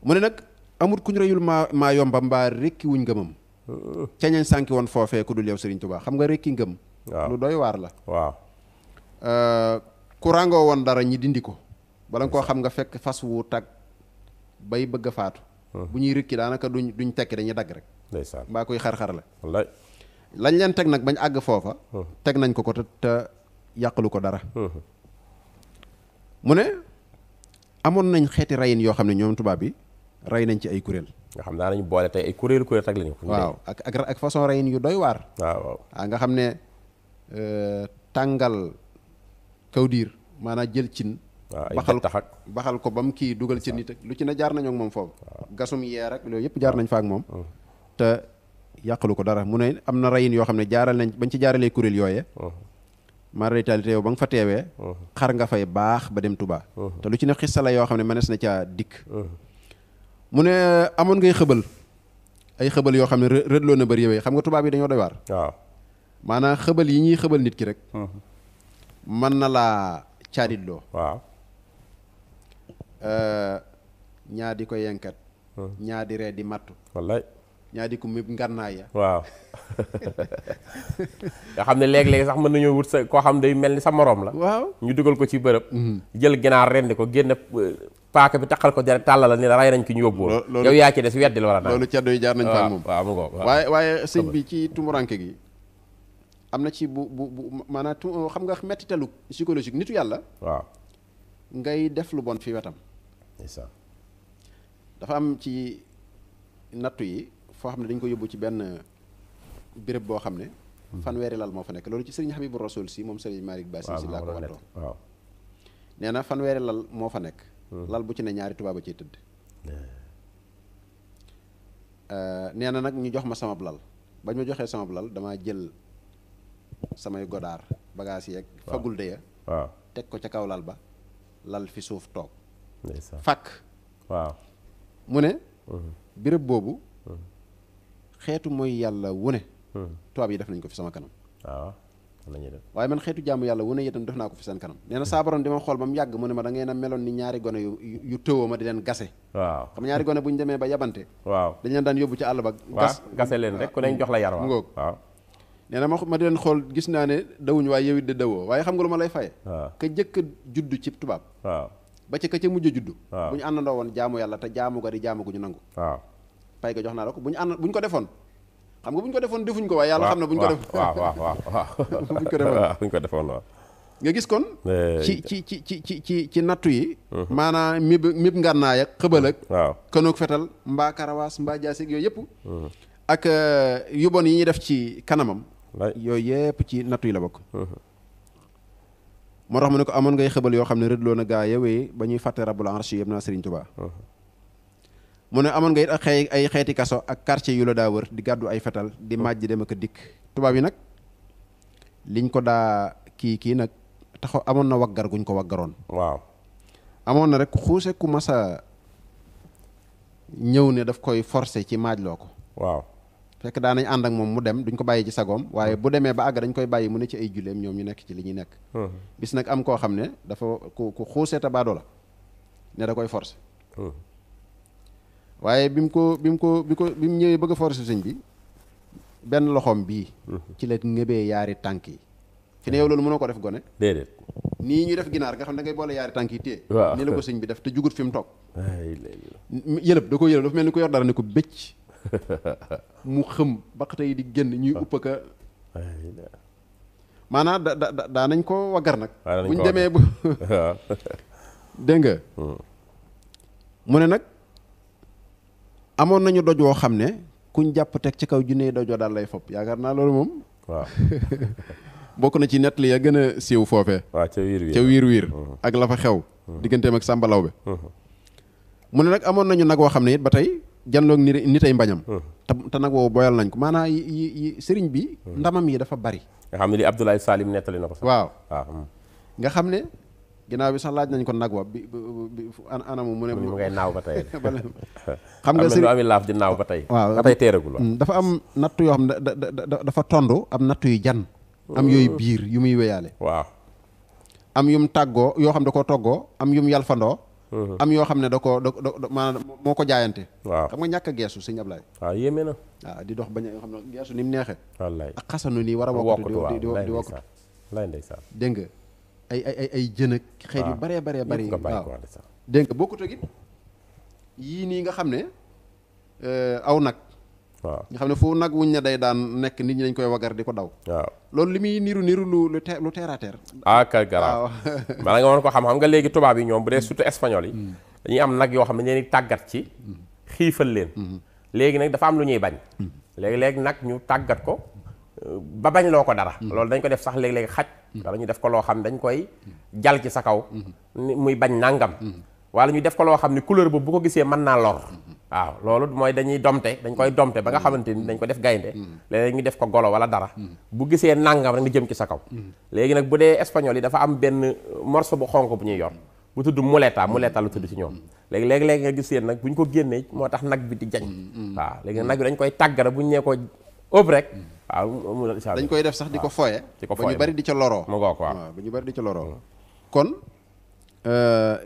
mu ne nag amut kuñ reyul maa yomba mbaa rekki wuñ ngëmam cañañ sànki woon foofee ku dul yow sëriñ Tuubaa xam nga rekki ngëm lu doy waar la
waaw
ku ràngoo woon dara ñi dindi ko bala nga koo xam nga fekk fas wu tag bay bëgg a faatu bu ñuy rekki daanaka duñ tekki dañuy dagg rek
ndeysaan
mbaa koy xar-xar la
wallaay
lañ leen teg nag bañ àgg foofa teg nañ ko te yàqalu ko dara mu ne amoon nañ xeeti rayin yoo xam ne ñoom tubaab bi rey nañ ci ay kuréel
nga xam daa nañu boole tey ay kuréel tag lañu
waaw ak façon rayin yu doy waar
waaw
nga xam ne tàngal kawdiir maanaam jël cin baxal ko ba mu kii dugal ci nit ak lu ci ne jaar nañoo ak moom foofu gasum yeer ak loolu yëpp jaar nañ fa ak moom te yàqalu ko dara mu ne am na rayin yoo xam ne jaaral nañ bañ ci jaaralee kuréel yooye maritalité yow ba nga fa teewee xar nga fay baax ba dem Touba te lu ci ne xissa la yoo xam ne mënees na caa dikk mu ne amoon ngay xëbal ay xëbal yoo xam ne rëdloo na bari yowee xam nga tubaab yi dañoo doy waar
waaw
maanaam xëbal yi ñuy xëbal nit ki rek mën na laa caaditloo
waaw
ñaa di ko yenkat ñaa di ree di mattu
wallaay
ñaa di ko mib ngànnaay ya
waaw nga xam ne léeg-léeg sax mën nañoo wut sa koo xam day mel ni sa moroom la
waaw
ñu dugal ko ci bërëb jël ginaar rendi ko génn paaka bi taxal ko dara tàllal la ni la rey nañ ki ñu yóbbu yow yaa ci des weddi la wala
loolu caddo yi jaar nañ fa moom
waaw mu ngo
waaye sëñ bi ci tumuranke gi am na ci bu maanaam xam nga mettitalu psychologique nitu yàlla
waaw
ngay def lu bon fi wetam dafa am ci nattu yi foo xam ne dañ ko yóbbu ci benn béréb boo xam ne fanweeri lal moo fa nekk loolu ci sëriñ Habibu Rasul si moom sëriñ Malick Bassi si laa ko wantoo
waaw
nee na fanweeri lal moo fa nekk lal bu ci ne ñaari tubaab a ciy tëdd nee na nag ñu jox ma samab lal bañ ma joxee samab lal damaa jël samay godaar bagages yeeg fagul de ya
waaw
teg ko ca kaw lal ba lal fi suuf toog fakk
waaw
mu ne béréb boobu xeetu mooy yàlla wu ne tubaab yi def nañ ko fi sama kanam
waaw nañu def
waaye man xeetu jaamu yàlla wu ne itam def naa ko fi seen kanam nee na saa borom di ma xool ba mu yàgg mu ne ma da ngeen a meloon ni ñaari gone yu tëwoo ma di leen gase
waaw
xam ñaari gone bu ñu demee ba yabante
waaw
dañ leen daan yóbbu ci àll ba
gase leen rek ku ne jox la yar
mu ngoog
waaw
nee na ma di leen xool gis naa ne dawuñu waaye yow it de dawoo waaye xam nga lu ma lay faye ka jëkk a juddu ci tubaab
waaw
ba ci ka ca mujj a juddu
waaw
bu ñu àndandoo woon jaamu yàlla te jaamu ga di jaamu gu ñu nangu
waaw
pay ga jox naa la ko bu ñu ko defoon xam nga bu ñu ko defoon defuñ ko waaye yàlla xam na bu ñu ko def
bu ñu ko defoon waaw
nga gis kon ci nattu yi maanaam mib ngànnaay ak xëbal ak
waaw
kanoog fetal mbaa karawaas mbaa jaaseeg yooyu yëpp ak yu bon yi ñuy def ci kanamam yooyu yëpp ci nattu yi la bokk moo tax mu ne ko amoon ngay xëbal yoo xam ne rëdloo na gaa yewee ba ñuy fàtte rabbul arsh yëpp naa Serigne Touba mu ne amoon nga it ak ay xeeti kaso ak quartier yu la daa wër di gàddu ay fetal di màjj dem ak dikk tubaab yi nag liñ ko daa kii nag taxaw amoon na waggar guñ ko waggaroon
waaw
amoon na rek xuuse ku masa ñëw ne daf koy forcer ci maaj loo ko
waaw
fekk daan nañ ànd ak moom mu dem duñ ko bàyyi ci sagoom waaye bu demee ba àgg dañ koy bàyyi mu ne ci ay julleem ñoom ñu nekk ci li ñuy nekk bis nag am koo xam ne dafa ku xuusee ta baadoo la ne da koy forcer waaye bi mu ñëwee bëgg a forcer sëñ bi benn loxoom bii ci la ngëbee yaari tànk yi fi ne yow loolu mënoo ko def gone
déedéet
nii ñu def ginaar nga xam da ngay boole yaari tànk yi téye
waaw
nii la ko sëñ bi def te jugut fi mu toog yëlëb da ko yëlëb dafa mel ni ko yor dara ne ko bëcc mu xëm baqate yi di génn ñuy uppaka maanaam daa nañ ko waggar nag buñ demee bu dégg nga mu ne nag amoon nañu doj woo xam ne kuñ jàpp teg ci kaw junne dojoo daal lay fopp yaakaar naa loolu moom
waaw
bokk na ci nett li ya gën a siiw foofee
waaw ca
wiir ak la fa xew digganteem ak sàmbalaw bi mu ne nag amoon nañu nag woo xam ne it ba tey janloog nit ay mbañam te nag woowu boyal nañ ko maanaam yi sëriñ bi ndamam yi dafa bari
nga xam ne li Abdoulaye Salim nettali na ko sax
waaw
nga
xam ne ginnaaw bi sax laaj nañ ko nag wa bi anamu mu ne
mu ngay naaw ba tey
xam nga sëriñ
ami laaf di naaw ba tey
waaw
ba tey teeragul
dafa am nattu yoo xam ne dafa tondu am nattu yu jan am yooyu biir yu muy wéyaale
waaw
am yum tàggoo yoo xam ne da koo toggoo am yum yalfandoo am yoo xam ne da ko maanaam moo ko jaayante
waaw xam
nga ñàkk a geesu sëñ Ablaye
waaw yéeme na
waaw di dox bañ a xam ne geesu ni mu neexee
wallaay
ak xasanu nii war a wokkatu di wokkatu
lay ndeysaan
dégg nga ay jën ak xeet yu baree bari waaw
sax
dégg nga bokkut ak it yii nii nga xam ne aw nag
waaw
nga xam ne foo nag wuñ ne day daan nekk nit ñi dañ koy wagar di ko daw
waaw
loolu li muy niru lu terre à terre
ka garaaw bala nga woon ko xam nga léegi tubaab yi ñoom bu dee surtout espagnol yi dañuy am nag yoo xam ne dañuy tàggat ci xiifal leen léegi nag dafa am lu ñuy bañ léegi nag ñu tàggat ko ba bañ loo ko dara loolu dañ ko def sax léegi xaj wala ñu def ko loo xam ne dañ koy jal ci sa kaw muy bañ nàngam wala ñu def ko loo xam ne couleur boobu bu ko gisee mën naa lor waaw loolu mooy dañ koy domte ba nga xamante ni dañ ko def gaynde léeg-léeg ñu def ko golo wala dara bu gisee nàngam rek nga jëm ci sa kaw léegi nag bu dee espagnol yi dafa am benn morceau bu xonk bu ñuy yor bu tudd muleta lu tudd ci ñoom léegi nga gis yéen nag bu ñu ko génnee moo tax nag bi di jañ waaw léegi nag bi dañ koy tàggara bu ñu nee ko ëpp rek waaw
dañ koy def sax di ko foye ba ñu bari di ca loroo
mu ngoog waaw
ba ñu bari di ca loroo kon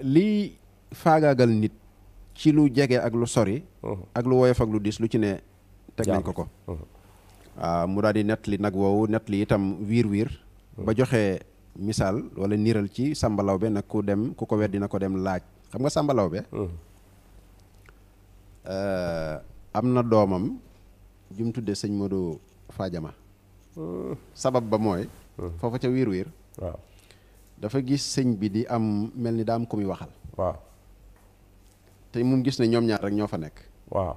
lii faagaagal nit ci lu jege ak lu sori ak lu woyof ak lu diis lu ci ne teg nañ ko waaw mu daal di nettali nag woowu nettali itam wiir ba joxe misaal wala niiral ci Samba Lawbe nag ku ko weddi na ko dem laaj xam nga Samba Lawbe am na doomam jum tudde sëñ Modou Fadiama sabab ba mooy foofa ca wiir
waaw
dafa gis sëñ bi di am mel ni daa am ku muy waxal
waaw
te mu gis ne ñoom ñaar rek ñoo fa nekk
waaw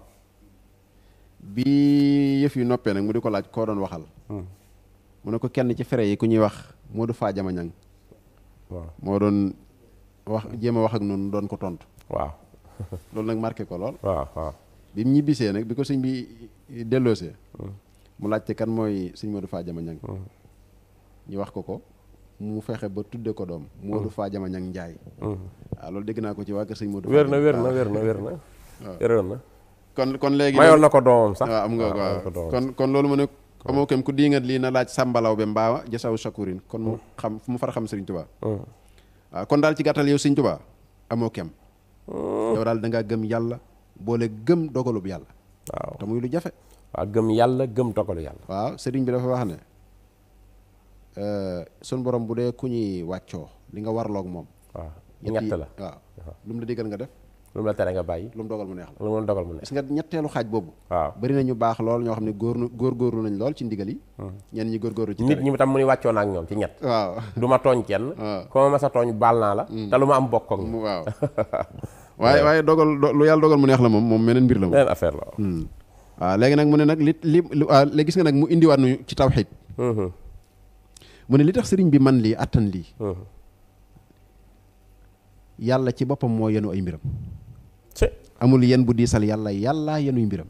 bi yëf yu noppee nag mu di ko laaj koo doon waxal mu ne ko kenn ci fere yi ku ñuy wax Modou Fadiama ñang
waaw moo
doon jéem a wax ak noonu doon ko tontu
waaw
loolu nag marqué ko lool
waaw
bi mu ñibbisee nag bi ko sëñ bi delloosee mu laajte kan mooy sëñ Modou Fadiama ñang ñu wax ko mu fexe ba tudde ko doom Modou Fadiama ñang Njaay waaw loolu dégg naa ko ci waa kër sëñ Modou
wér na
kon léegi
mayoon na ko doomam sax
waaw am nga waaw kon loolu mu ne amoo kem ku diingat lii na laaj Samba Lawbe mbaa jasaw shakurin kon mu xam fu mu far xam sëriñ Tuubaa waaw kon daal ci gàttal yow sëriñ Tuubaa amoo kem yow daal da ngaa gëm yàlla boole gëm dogalub yàlla
waaw
te muy lu jafe
waaw gëm yàlla gëm dogalu yàlla
waaw sëriñ bi dafa wax ne sun borom bu dee ku ñuy wàccoo li nga warloog moom
waaw ñett la
waaw lu mu la digal nga def
lu mu la tere nga bàyyi
lu mu dogal mu neex la
lu mu dogal mu neex
gis nga ñetteelu xaaj boobu
waaw
bari na ñu baax lool ñoo xam ne góorgóorlu nañ lool ci ndigal yi ñenn ñi góorgóorlu ci
nit ñi tam mu ni wàccoo na ak ñoom ci ñett
waaw
du ma tooñ kenn ko ma mas a tooñ baal naa la te lu ma am bokk ak
waaw waaye dogal lu yàlla dogal mu neex la moom meneen mbir la moom
beneen affaire la
waaw léegi nag mu ne nag léegi gis nga nag mu indiwaat nu ci tawxiid mu ne li tax sëriñ bi man lii attan lii yàlla ci boppam moo yenu ay mbiram amul yen bu diisal yàlla yenuy mbiram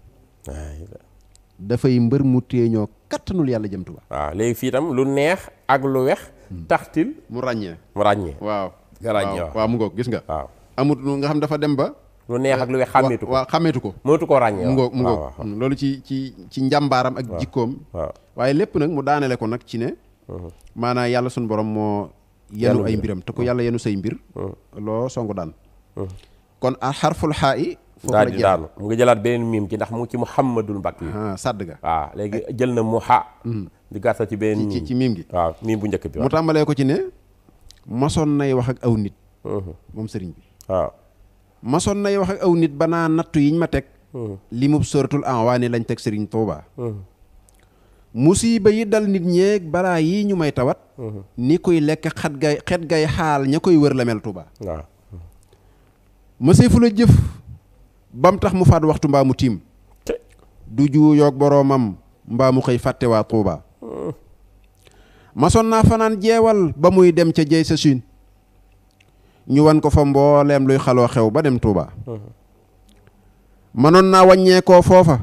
dafay mbër mu téeñoo kattanul yàlla jëm Tuubaa
waaw léegi fii tam lu neex ak lu wex taxtil
mu ràññee
waaw
waaw mu ngoog gis nga
waaw
amut nga xam dafa dem ba
lu neex ak lu wex xàmmeetu ko
waaw xàmmeetu ko
mënatu koo ràññee
mu ngoog loolu ci njàmbaaram ak jikkoom waaye lépp nag mu daanele ko nag ci ne maanaam yàlla suñu borom moo yenu ay mbiram te ko yàlla yenu say mbir loo songu daan kon a xarful xaa i foofu la
daanu mu ngi jëlaat beneen miim ci ndax mu ngi ci Muhammadul Mbàkke yi
sàdd ga
waaw léegi jël na mu xa di gàttal ci beneen miim
ci miim gi
waaw miim bu njëkk bi
mu tàmbalee ko ci ne masoon nay wax ak aw nit moom sëriñ bi
waaw
masoon nay wax ak aw nit ba naa nattu yiñ ma teg li mu sóoratul Anwaani lañ teg sëriñ Tuubaa musiba yi dal nit ñeeg balaa yi ñu may tawat ni koy lekk xet gay xaal ña koy wër la mel Tuubaa
waaw
mësee fu la jëf bam tax mu faat waxtu mbaa mu tiim du juu yoog boroomam mbaa mu xëy fàtte waa Tuubaa masoon naa fanaan jeewal ba muy dem ca jey sa siin ñu wan ko fa mbooleem luy xaloo xew ba dem Tuubaa mënoon naa wàññeekoo foofa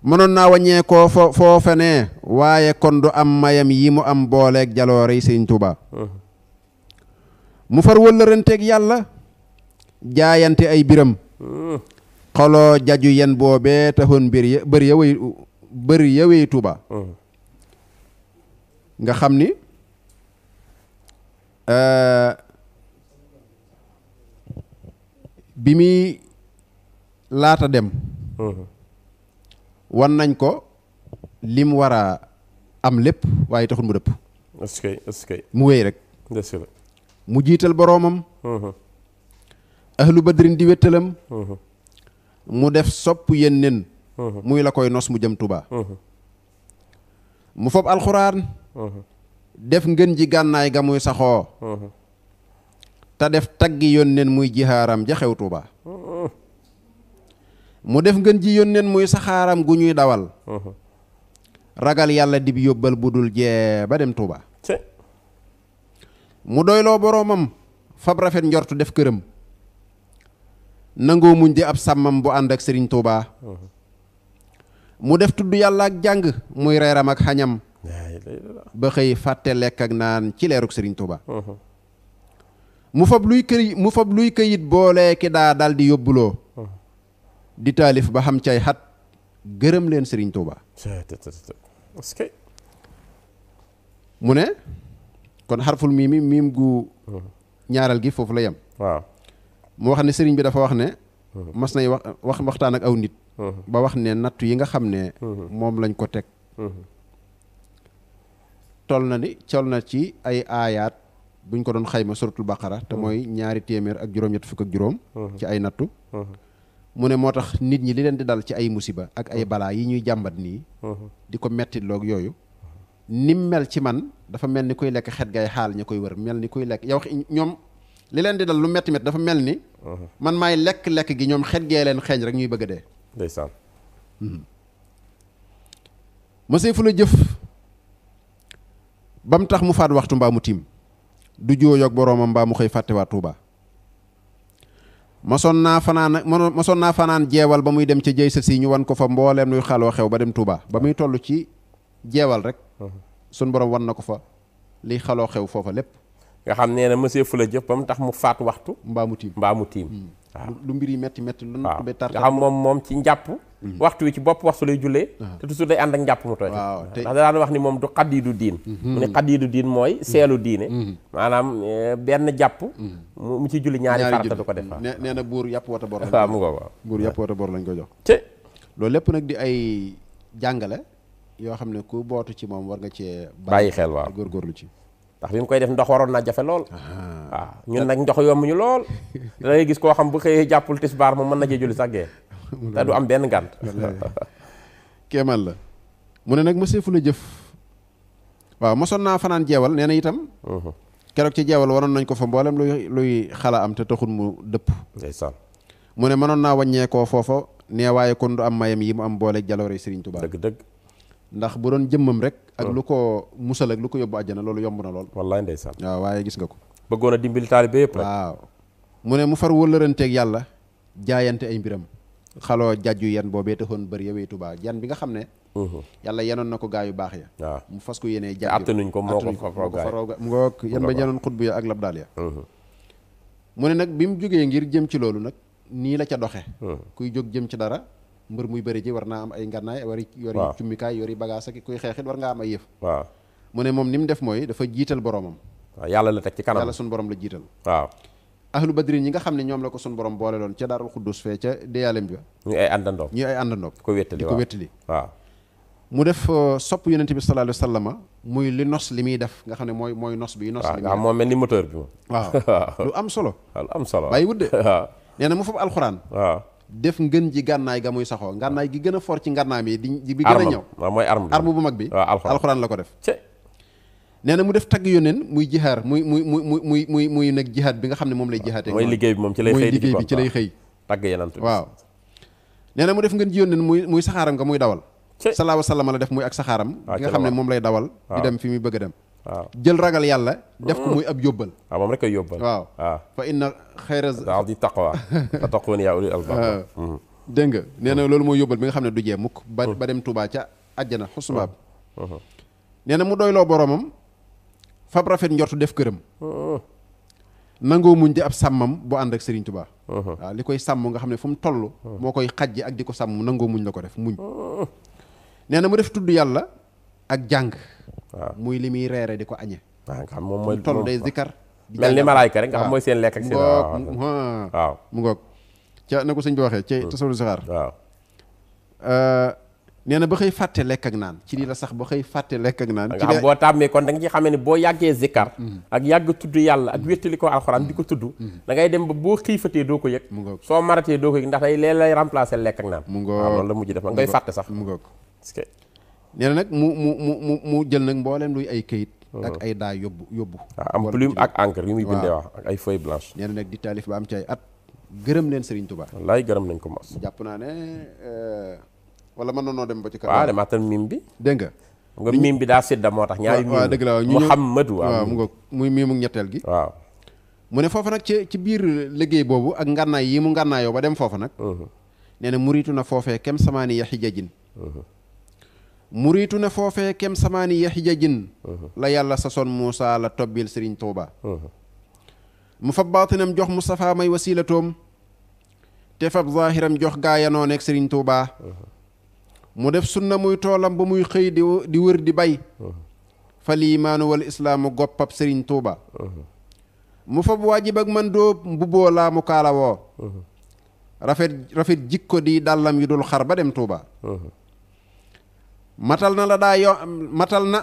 mënoon naa wàññeekoo foofa ne waaye kon du am mayam yi mu am booleeg jaloore yi Sëriñ Tuubaa mu far wëllëranteeg yàlla jaayante ay biram xoloo jaju yen boobee taxoon bëri ya wéy Tuubaa nga xam ni bi muy laata dem wan nañ ko lim war a am lépp waaye taxul mu dëpp
est-ce que
mu wéy rek mu jiital boroomam ahlu badrin di wéttalam mu def sopp yenneen muy la koy nos mu jëm Tuubaa mu fob alxuraan def ngën ji gànnaay ga muy saxoo te def taggi yónneen muy jihaaram ja xew Tuubaa mu def ngën ji yónneen muy saxaaram gu ñuy dawal ragal yàlla dib yóbbal bu dul jee ba dem Tuubaa mu doyloo boroomam fab rafet njortu def këram nangoo muñ di ab sàmmam bu ànd ak Sëriñ Tuubaa mu def tudd yàlla ak jàng muy reeram ak xañam ba xëy fàtte lekk ak naan ci leeruk Sëriñ Tuubaa mu fab luy këyit boolee ki daa dal di yóbbuloo di taalif ba xam cay xat gërëm leen Sëriñ Tuubaa mu ne kon xarful miim gu ñaaral gi foofu la yem
waaw
mu wax ne sëriñ bi dafa wax ne mas nay waxtaan ak aw nit ba wax ne nattu yi nga xam ne moom lañ ko teg tol na ci ay aayaat buñ ko doon xayma suratul baqara te mooy 200 ak juróom-ñett fukk ak juróom ci ay nattu mu ne moo tax nit ñi li leen di dal ci ay musiba ak ay balaa yi ñuy jàmbat nii di ko metti loog yooyu nim mel ci man dafa mel ni kuy lekk xet gay xaal ña koy wër mel ni kuy lekk yow ñoom li leen di dal lu metti dafa mel ni man maay lekk gi ñoom xet gee leen xeeñ rek ñuy bëgg a dee
ndeysaan
mësee fu la jëf ba mu tax mu faat waxtu mbaa mu tiim du jooyoog boroomam mbaa mu xëy fàttewaat Tuubaa masoon naa fanaan jeewal ba muy dem ca jëy sa si ñu wan ko fa mbooleem luy xaloo xew ba dem Tuubaa ba muy toll ci jeewal rek sun borom wan na ko fa liy xaloo xew foofa lépp
nga xam nee na monsieur Fula jëf ba mu tax mu faat waxtu
mbaa mu tiim
waaw
lu mbir yi metti lu natt be tar
nga xam moom ci njàpp waxtu wi ci bopp waxtu lay jullee te toujours day ànd ak njàpp mu tooy ndax da daan wax ni moom du xaddiidu diin mu ne xaddiidu diin mooy seelu diine maanaam benn jàpp mu ci julli ñaari farata du ko def
nee na buur yàpp wata bor
waaw mu ngo waaw
buur yàpp wata bor lañ ko jox
te
loolu lépp nag di ay jàngale yoo xam ne ku bootu ci moom war nga cee
bàyyi xel waaw
góorgóorlu ci
ndax bi mu koy def ndox waroon naa jafe lool waaw ñun nag ndox yomb ñu lool da ngay gis koo xam bu xëyee jàppul tisbaar moom mën na cee julli sax gee te du am benn gànt
kéemaan la mu ne nag monsieur Fula jëf waaw mosoon naa fanaan jeewal nee na itam keroog ci jeewal waroon nañ ko fa mboolem luy xala am te taxul mu dëpp
ndeysaan
mu ne mënoon naa wàññeekoo foofa nee waaye kon du am mayam yi mu am boole jaloore Sëriñ Tuubaa
dëgg
ndax bu doon jëmmam rek ak lu ko musal ak lu ko yóbbu àjjana loolu yomb na lool
wallaay ndeysaan
waaw waaye gis nga ko
bëggoon a dimbali taalibe yëpp rek
waaw mu ne mu far wëllëranteeg yàlla jaayante ay mbiram xaloo jajju yan boobee taxoon bëri yowee Tuubaa yan bi nga xam ne yàlla yenoon na ko gaa yu baax ya
waaw
mu fas ko yéenee jàpp
attanuñ ko moo ko
farooga mu ngoog yan ba janoon xutbu ya ak labdaal ya mu ne nag bi mu jógee ngir jëm ci loolu nag nii la ca doxe kuy jóg jëm ci dara mbër muy bëri ji war naa am ay ngànnaay yori cummikaay yori bagage ak kuy xeexit war nga am ay yëf
waaw
mu ne moom ni mu def mooy dafa jiital boromam
waaw yàlla la teg ci kanam
yàlla sun borom la jiital
waaw
ahlu badrin ñi nga xam ne ñoom la ko sun borom boole loon ca daarul xuddus fee ca déyaalem bi
ñu ay àndandoom
di ko wéttali
waaw
mu def sopp yonent bi sallallahu alayhi wa sallama muy li nos li muy def nga xam ne mooy nos bi nos li muy def
moo mel ni moteur bi moom
waaw lu am solo bàyyi wudde nee na mu fab alxuraan waaw def ngën ji gànnaay ga muy saxoo ngànnaay gi gën a for ci ngànnaam yi bi gën a ñëw
mooy arme
bu mag bi alxuraan la ko def nee na mu def tagg yónneen muy jihaar muy nag jihaad bi nga xam ne moom lay jihaatee
mooy liggéey bi moom ci lay xëy tagg yenant
waaw nee na mu def ngën ji yónneen muy saxaaram nga muy dawal salaahu salaam la def muy ak saxaaram bi nga xam ne moom lay dawal di dem fi muy bëgg a dem waaw jël ragal yàlla def ko muy ab yóbbal
waaw moom rek koy yóbbal
waaw fa inna xayra
di taqwa fa taqoon yaa ulil albaab
dégg nga nee na loolu mooy yóbbal bi nga xam ne du jee mukk ba dem Touba ca àjjana xusmaab nee na mu doyloo boromam fab rafet njortu def këram nangoo muñ di ab sàmmam bu ànd ak Serigne Touba waaw li koy sàmm nga xam ne fu mu toll moo koy xajji ak di ko sàmm nangoo muñ la ko def muñ nee na mu def tudd yàlla ak jàng muy li muy reere di ko añe
nga xam moom mooy
toll day zikkar
mel ni malaayka rek nga xam mooy seen lekk ak seen
waaw mu ngoog ca na ko sëñ bi waxee ci tasawul saxaar
waaw
nee na ba xëy fàtte lekk ak naan ci lii la sax ba xëy fàtte lekk ak naan
nga xam boo tàmmee kon da nga ci xamee ne boo yàggee zikkar ak yàgg tudd yàlla ak wéttali ko alxuraan di ko tudd da ngay dem ba boo xiifatee doo ko yëg soo maratee doo ko yëg ndax day lee lay remplacer lekk ak naan
mu ngoog
waaw loolu la mujj def ngay fàtte sax
mu ngoog
parce que
nee na nag mu jël nag mbooleem luy ay këyit ak ay daa yóbbu
waaw am plume ak encre yu muy bindee wax ak ay feuille blanche
nee na nag di taalif ba am ci ay at gërëm leen Serigne Touba
wallaay gërëm nañ ko mos
jàpp naa ne wala mën na noo dem ba ci
waaw demaatal mim bi
dégg
nga mim bi daa sédda moo tax ñaari mim
waaw dëgg la waaw
Muhammadu
waaw mu ngoog muy miimu ñetteel gi
waaw
mu ne foofa nag ci biir liggéey boobu ak ngànnaay yi mu ngànnaayoo ba dem foofa nag nee na muriitu na foofee kem samaani ya xijajin muriitu na foofee kem samaani ya xijajin la yàlla sasoon Muusaa la tobbil Serigne Touba mu fab baatinam jox Moustapha may wasilatoom te fab zaahiram jox gaayanoo nekk Serigne Touba mu def sunna muy toolam ba muy xëy di wër di bay fa liimaanu wal islaamu goppab Serigne Touba mu fab waajib ak man dóob mbubboo laa mu kaalawoo rafet jikko di dàllam yu dul xar ba dem Touba matal na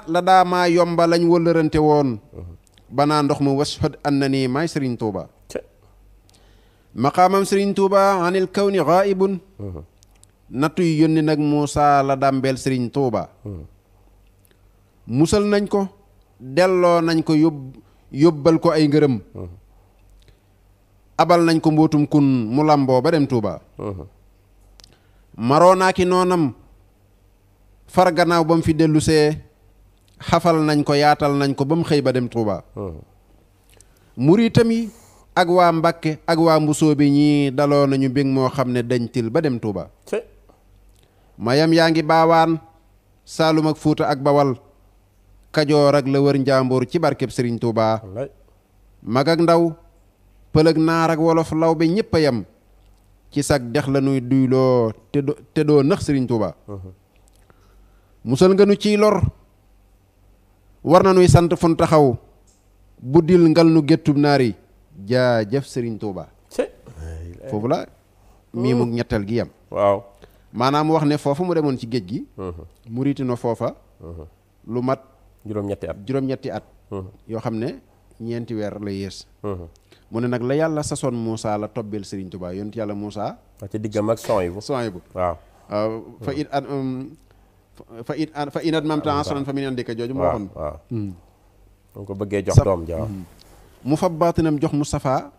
la daa maa yomba lañ wëllërante woon banaa ndox mu washhad anna nii maay Serigne Touba maqaamam Serigne Touba anil kawni ghaibun nattu yu yónni nag Muusaa la dàmbeel Serigne Touba musal nañ ko delloo nañ ko yóbbal ko ay ngërëm abal nañ ko mbootum kun mu lamboo ba dem Touba maroonaaki noonam far gannaaw ba mu fi dellu see xafal nañ ko yaatal nañ ko ba mu xëy ba dem Touba muritam yi ak waa Mbàkke ak waa Mbusoobe ñii daloo nañu bég moo xam ne dañ til ba dem Touba mayam yaa ngi baawaan Saalum ak Fuuta ak Bawal Kajoor ak la wër njàmbur ci barkeb Serigne Touba mag ak ndaw pël ak naar ak wolof law be ñépp a yem ci sag dex la nuy duyloo te doo nax Serigne Touba musal nga nu ciy lor war na nuy sant fun taxaw buddil ngal nu géttub naar yi jaajëf Serigne Touba foofu la mii mu ñetteel gi yem
waaw
maanaam wax ne foofa mu demoon ci géej gi mu riiti na foofa lu mat juróom-ñetti at yoo xam ne ñeenti weer la yées mu ne nag la yàlla sasoon Muusaa la tobbil Serigne Touba yonent yàlla Muusaa
ci diggam ak Suhaybu waaw
fa in atmamta asran fa min indika jooju mu waxoon
waaw mu ko bëggee jox doom ja
mu fab baatinam jox Moustapha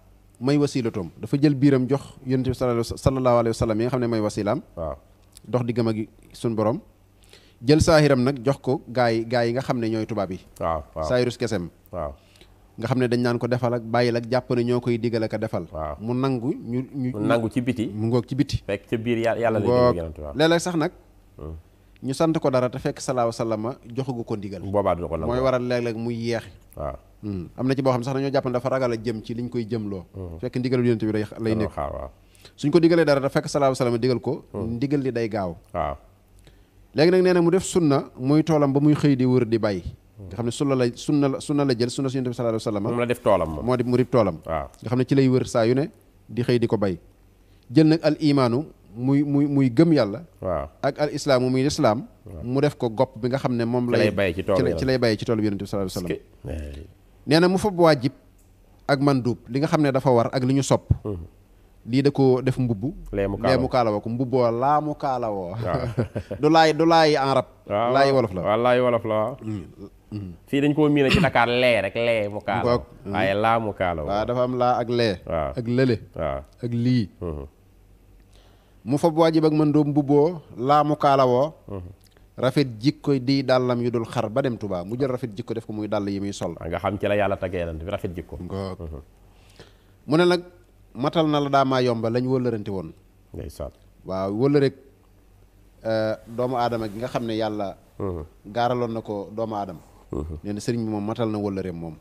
may wasilatoom dafa jël biiram jox yonent bi sallallahu alayhi wa sallam yi nga xam ne may wasilaam
waaw
dox diggam ak suñ borom jël saahiram nag jox ko gaa yi nga xam ne ñooy tubaab yi
waaw
saahirus kesem
waaw
nga xam ne dañ naan ko defal ak bàyyil ak jàpp ne ñoo koy digal ak a defal mu nangu ñu
nangu ci biti
mu ngoog ci biti
fekk ci biir yàlla
léeg-léeg sax nag ñu sant ko dara te fekk salaahu sallama joxagu ko ndigal
boobaa du ko nangu
mooy waral léeg-léeg muy yeexi
waaw
am na ci boo xam ne sax dañoo jàpp ne dafa ragal a jëm ci liñ koy jëmloo fekk ndigalul yonent bi lay nekk suñ ko digalee dara te fekk salaahu sallama digal ko ndigal li day gaaw
waaw
léegi nag nee na mu def sunna muy toolam ba muy xëy di wër di bay nga xam ne sunna la jël sunna su yonent bi sallallahu alayhi wasallam
moom la def toolam moom
moo di mu rib toolam
waaw
nga xam ne ci lay wër saa yu ne di xëy di ko bay jël nag al imaanu muy gëm yàlla
waaw ak
al islaamu muy lislaam mu def ko gopp bi nga xam ne moom lay
bay ci
lay bayee ci toolu bi yonent bi sallallahu alayhi wasallam nee na mu fab waajib ak mandub li nga xam ne dafa war ak li ñu sopp lii da ko def mbubb leemu kaalawoo ko mbubboo laa mu kaalawoo du laay arab laay wolof la
waaw laay wolof la waaw fii dañ koo miina ci Dakar lee rek lee mu kaalawoo waaye laa mu kaalawoo
waaw dafa am laa ak lee ak lële ak lii mu fab waajib ak mandub mbubboo laa mu kaalawoo rafet jikko di dàllam yu dul xar ba dem Touba mu jël rafet jikko def ko muy dàll yi muy sol
nga xam ci la yàlla tagee bi rafet jikko
mu ne nag matal na la daa maa yomba lañ wëllërante woon
ndeysaan
waaw wala rek doomu aadama gi nga xam ne yàlla gaaraloon na ko doomu aadama nee na sëriñ bi moom matal na wala reem moom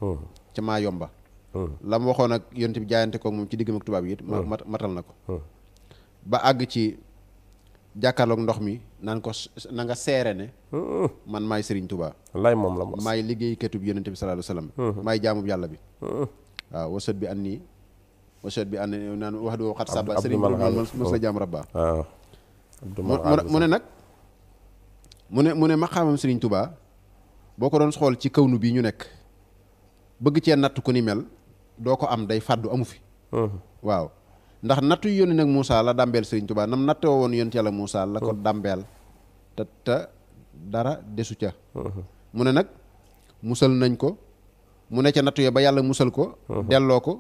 ca maa yomba la mu waxoon ak yonent bi jaayante koog moom ci diggam ak tubaab yi it matal na ko ba àgg ci jàkkaarloog ndox mi naan ko na nga seere ne man maay Serigne Touba
lay moom la mos
maay liggéeykatub yonent bi sallallahu alayhi wasallam maay jaamub yàlla bi waaw wasat bi an nii naan wax du xat saba Serigne bi mos la jaam rabba mu ne nag mu ne maqaamam Serigne Touba boo ko doon xool ci kawnu bii ñu nekk bëgg cee natt ku ni mel doo ko am day fàddu amu fi waaw ndax nattu yónni nag Moussa la dàmbeel Serigne Touba nam nattoo woon yonent yàlla Moussa la ko dàmbeel te dara desu ca mu ne nag musal nañ ko mu ne ca nattu yo ba yàlla musal ko delloo ko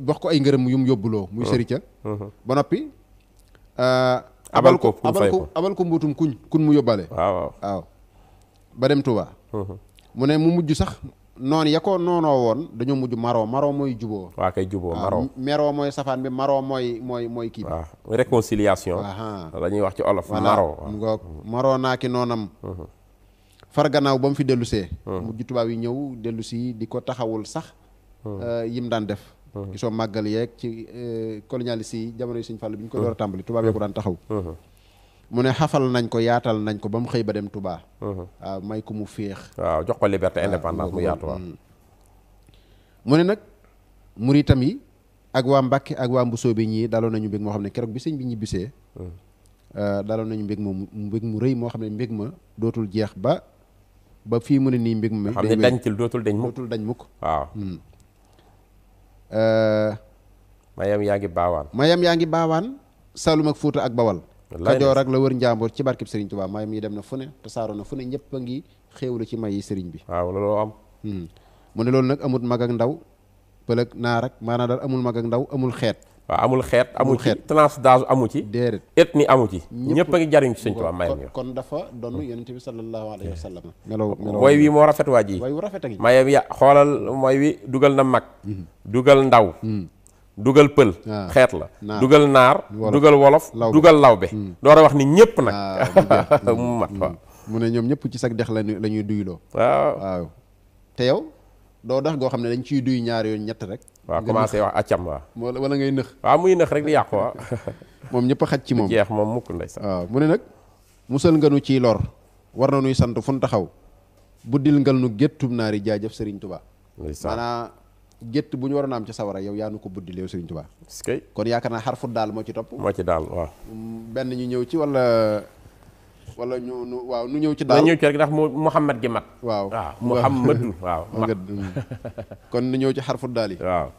wax ko ay ngërëm yu mu yóbbuloo muy sëri ca ba noppi abal ko mbuutum kuñ mu yóbbale waaw ba dem Touba mu ne mu mujj sax noonu ya ko noonoo woon dañoo mujj maroo mooy juboo waa kay juboo meroo mooy safaan bi maroo mooy kii bi waaw
réconciliation dañuy wax ci olof
maroo naa ki noonam far gannaaw ba mu fi dellu see mujj tubaab yi ñëw dellu si di ko taxawul sax yim daan def gisoo màggal yeeg ci colonialiste yi jamono yi Sëñ Fallu bi ñu ko door a tàmbali tubaab yee ko daan taxaw mu ne xafal nañ ko yaatal nañ ko ba mu xëy ba dem Touba waaw may ko mu féex
waaw jox ko liberté indépendance mu yaatu waaw
mu ne nag muritam yi ak waa Mbàkke ak waa Mbusoo bi ñii daloon nañu mbég moo xam ne keroog bi sëñ bi ñibbisee daloon nañu mbég mu rëy moo xam ne mbég ma dootul jeex ba fii mu ne nii mbég ma
xam ne dañtil dootul dañ mukk waaw mayam yaa ngi baawaan Saalum ak Fuuta ak Bawal Kajoor ak la wër njàmbur ci barkeb Serigne Touba mayam yi dem na fu ne te saaroo na fu ne ñëpp a ngi xéewlu ci may yi Serigne bi waaw loolu am
mu ne loolu nag amul mag ak ndaw pël ak naar ak maanaam daal amul mag ak ndaw amul xeet
waaw amul xeet amu ci tranche d'âge amu ci
déedéet
ethnie amu ci ñëpp a ngi jariñ ci Serigne Touba mayam yi
kon dafa doon yonent bi sallallahu alayhi wa sallam
mooy wi moo rafet waa ji
way wu rafet a ngi
mayam ya xoolal mooy wi dugal na mag dugal ndaw dugal pël xeet la dugal naar dugal wolof dugal lawbe door a wax ni ñëpp nag mu mat waaw
mu ne ñoom ñëpp ci sag dex la ñuy duyloo waaw te yow doo dex goo xam ne dañ ciy duy ñaar yoon ñett rek
waaw commencé wax accam waaw
wala ngay nëx
waaw muy nëx rek di yàqu waaw
moom ñëpp a xaj ci moom
jeex moom mukk ndey sax
waaw mu ne nag musal nga nu ciy lor war na nuy sant fu nu taxaw buddil ngal nu géttub naari jaajëf Serigne Touba maanaam gétt bu ñu waroon a am ci sawara yow yaa nu ko buddil yow Serigne Touba kon yaakaar naa xarfu daal moo ci topp
moo ci daal waaw
benn ñu ñëw ci wala ñu waaw nu ñëw ci daal
ñëw ci rek ndax Muhammad gi mat
waaw
Muhammadu waaw
kon nu ñëw ci xarfu daal yi
waaw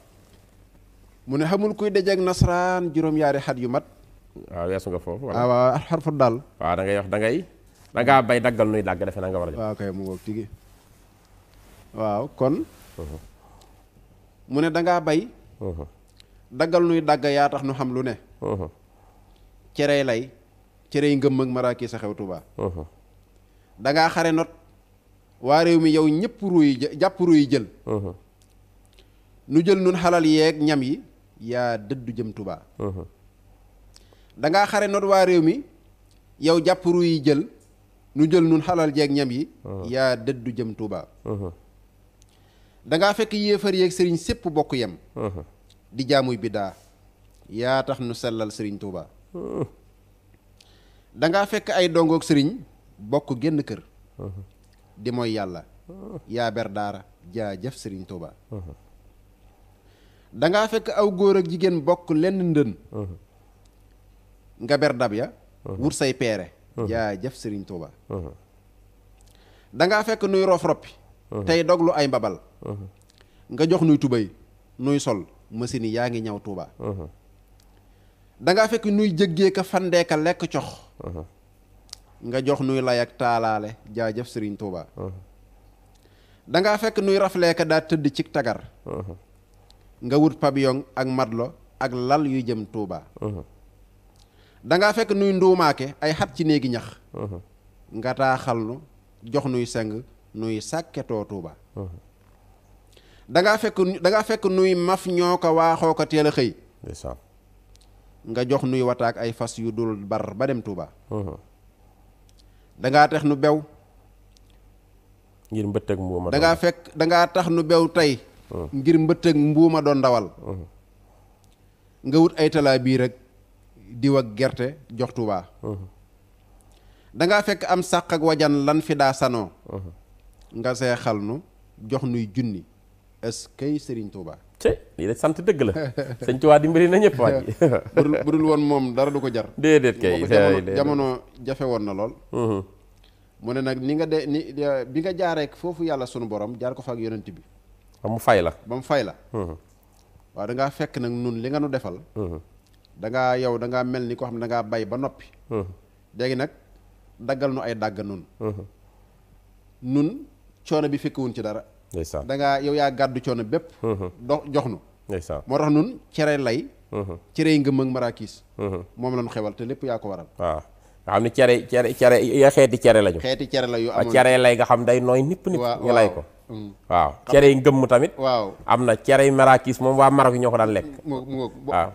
mu ne xamul kuy dajeek nasaraan juróom-yaari xat yu mat
waaw weesu nga foofu
waaw xarfu daal
waaw da ngay wax da ngaa bay daggal nuy dagg defe na nga war a jox
waaw kay mu ngoog tigi waaw kon mu ne dangaa bay daggal nuy dagg yaa tax nu xam lu ne cerey lay cerey ngëm ak maraaki sa xew Touba dangaa xare not waa réew mi yow ñëpp jàpp ruy jël nu jël nun xalal yeeg ñam yi yaa dëddu jëm Touba dangaa xare not waa réew mi yow jàpp ruy jël nu jël nun xalal yeeg ñam yi yaa dëddu jëm Touba dangaa fekk yéefar yeeg sëriñ sépp bokk yem di jaamuy biddaa yaa tax nu sellal sëriñ Touba dangaa fekk ay dongook sëriñ bokk génn kër di mooy yàlla yaa ber daara jaajëf sëriñ Touba dangaa fekk aw góor ak jigéen bokk lenn ndën nga ber dab ya wut say peere jaajëf sëriñ Touba dangaa fekk nuy rof roppi tey doglu ay mbabal nga jox nuy tubéy nuy sol machine yi yaa ngi ñaw Touba dangaa fekk nuy jëggee ka fandeeka lekk cox nga jox nuy lay ak taalaale jaajëf Serigne Touba dangaa fekk nuy rafleeka daa tëdd cig tagar nga wut pavillon ak matlo ak lal yuy jëm Touba dangaa fekk nuy nduumaake ay xat ci néegi ñax nga taaxal nu jox nuy seng nuy sàkketoo Touba dangaa fekk nuy maf ñoo ko waaxoo ko teel a xëy nga jox nuy wataak ay fas yu dul bar ba dem Touba. dangaa tax nu bew
ngir mbëtt ak mbuuma
dangaa tax nu bew tey ngir mbëtt ak mbuuma doon ndawal nga wut ay talaa bii rek diw ak gerte jox Touba. dangaa fekk am sàq ak wajan lan fi daa sanoo nga seexal nu jox nuy junni est-ce que Serigne Touba.
lii de sant dëgg la sëñ Tuubaa dimbali na ñëpp waaj
bu dul woon moom dara du ko jar.
déedéet kay
jamono jafe woon na lool. mu ne nag ni nga bi nga jaaree foofu yàlla sunu borom jaar ko fa ak yonent bi.
ba mu fay la.
waaw da ngaa fekk nag nun li nga nu defal. da ngaa mel ni koo xam ne da ngaa bay ba noppi. léegi nag daggal nu ay dàgg nun coono bi fekkewuñ ci dara.
ndeysaan
yow yaa gàddu coono bépp. jox nu.
ndeysaan
moo tax nun cere lay. cere yi ngëm ak maraakiis. moom la nu xewal te lépp yaa ko waral.
waaw nga xam ne cere ya xeeti cere lañu.
xeeti cere la yu amoon
cere lay nga xam day nooy nipp ñu lay ko. waaw cere yi ngëmm tamit.
waaw am
na cere yi maraakiis moom waa Maroc yi ñoo ko daan lekk.
waaw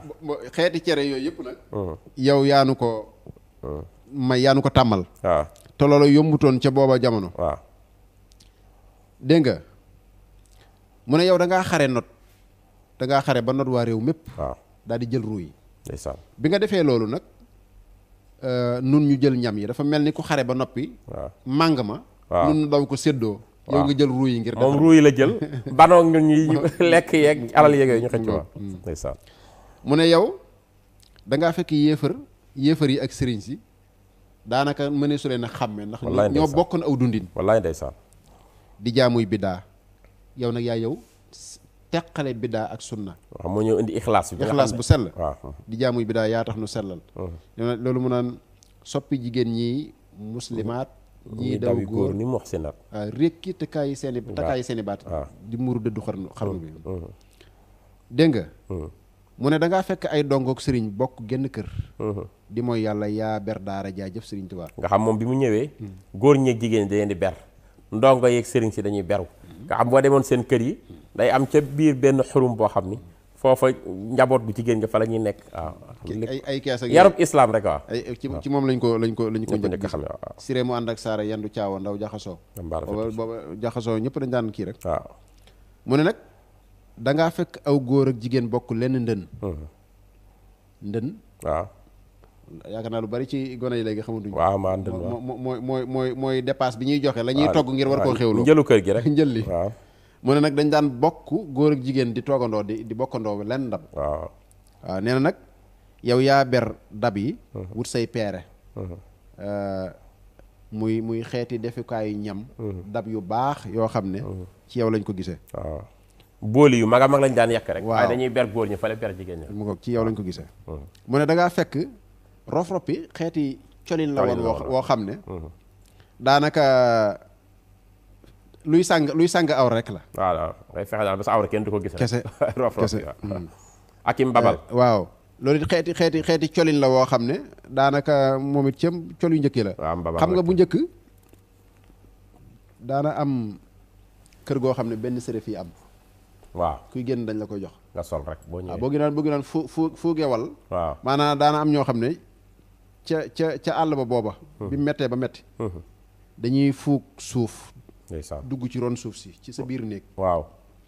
xeeti cere yooyu yëpp nag. yow yaanu ko. yaanu ko tàmmal.
waaw
te loolu yombutoon ca booba jamono.
waaw
dégg nga mu ne yow da ngaa xare ba not waa réew mépp.
waaw
daal di jël ruu yi.
ndeysaan
bi nga defee loolu nag nun ñu jël ñam yi dafa mel ni ku xare ba noppi.
waaw
màng ma.
waaw
nun daw ko séddoo. yow nga jël ruu yi ngir.
moom ruu yi la jël. banoo ñun ñi lekk yeeg alal yeeg yooyu ñu xëcc waa. ndeysaan
mu ne yow da ngaa fekk yéefar yi ak sëriñ si daanaka mënee su leen a xàmme ndax. ñoo bokk na aw dundin.
wallaay ndeysaan
di jaamuy biddaa yow nag yaa teqale biddaa ak sunna.
waaw moo ñëw indi ixlaas bi.
ixlaas bu sell.
waaw
di jaamuy biddaa yaa tax nu sellal. loolu mu naan soppi jigéen ñi muslimaat. ñii daw góor
ni mu wax si nat.
waaw rékki takaayi seeni baat. di muuru dëddu xarnu bi. dégg nga. mu ne da ngaa fekk ay dongook sëriñ bokk genn kër. di mooy yàlla yaa ber daara jaajëf sëriñ Tuubaa.
nga xam moom bi mu ñëwee. góor ñeeg jigéen ñi dañuy di ber. ndongo yeeg sëriñ si dañuy beru. nga xam boo demoon seen kër yi. day am ca biir benn xurum boo xam ni. foofa njaboot bu jigéen nga fa la ñuy nekk. waaw
ay kees ak
yarub islam rek waaw.
ci moom lañ ko njëkk
xam ne waaw.
siré mu ànd ak saara yandu caawa ndaw jaxasoo. booba jaxasoo ñëpp dañ daan kii rek.
waaw
mu ne nag da ngaa fekk aw góor ak jigéen bokk lenn ndën.
waaw.
yaakaar naa lu bari ci gone yi léegi xamantuñ.
waaw maa ndën
waaw mooy dépasse bi ñuy joxe. la ñuy togg ngir war koo xewlu.
njëlu kër gi rek
njël li
waaw.
mu ne nag dañ daan bokk góor ak jigéen di toogandoo di bokkandoo lenn ndab.
waaw
nee na nag yow yaa ber dab yi. wut say peere. muy xeeti defukaayu ñam. dab yu baax yoo xam ne. ci yow lañ ko gisee.
waaw booli yu mag a mag lañ daan yàq rek.
waaw
waaye dañuy ber góor ñi fale ber jigéen ñi.
mu ko ci yow lañ ko gisee. mu ne da ngaa fekk rof-roppi xeeti colin la woon woo xam ne. daanaka luy sàng awra rek la.
waaw ngay fexe daal ba sa awra kenn du ko gis.
kese
rof-roppi ak i mbabal.
waaw loolu it xeeti colin la woo xam ne daanaka moom it cëm col yu njëkk la. xam nga bu njëkk daana am kër goo xam ne benn sërëf yi am.
waaw
kuy génn dañ la koy jox.
nga sol rek boo ñëwee.
waaw boo naan fuugewal.
waaw
maanaam daana am ñoo xam ne ca àll ba booba. bi mettee ba metti dañuy fuug suuf.
ndeysaan
dugg ci ron suuf si ci sa biir néeg.
waaw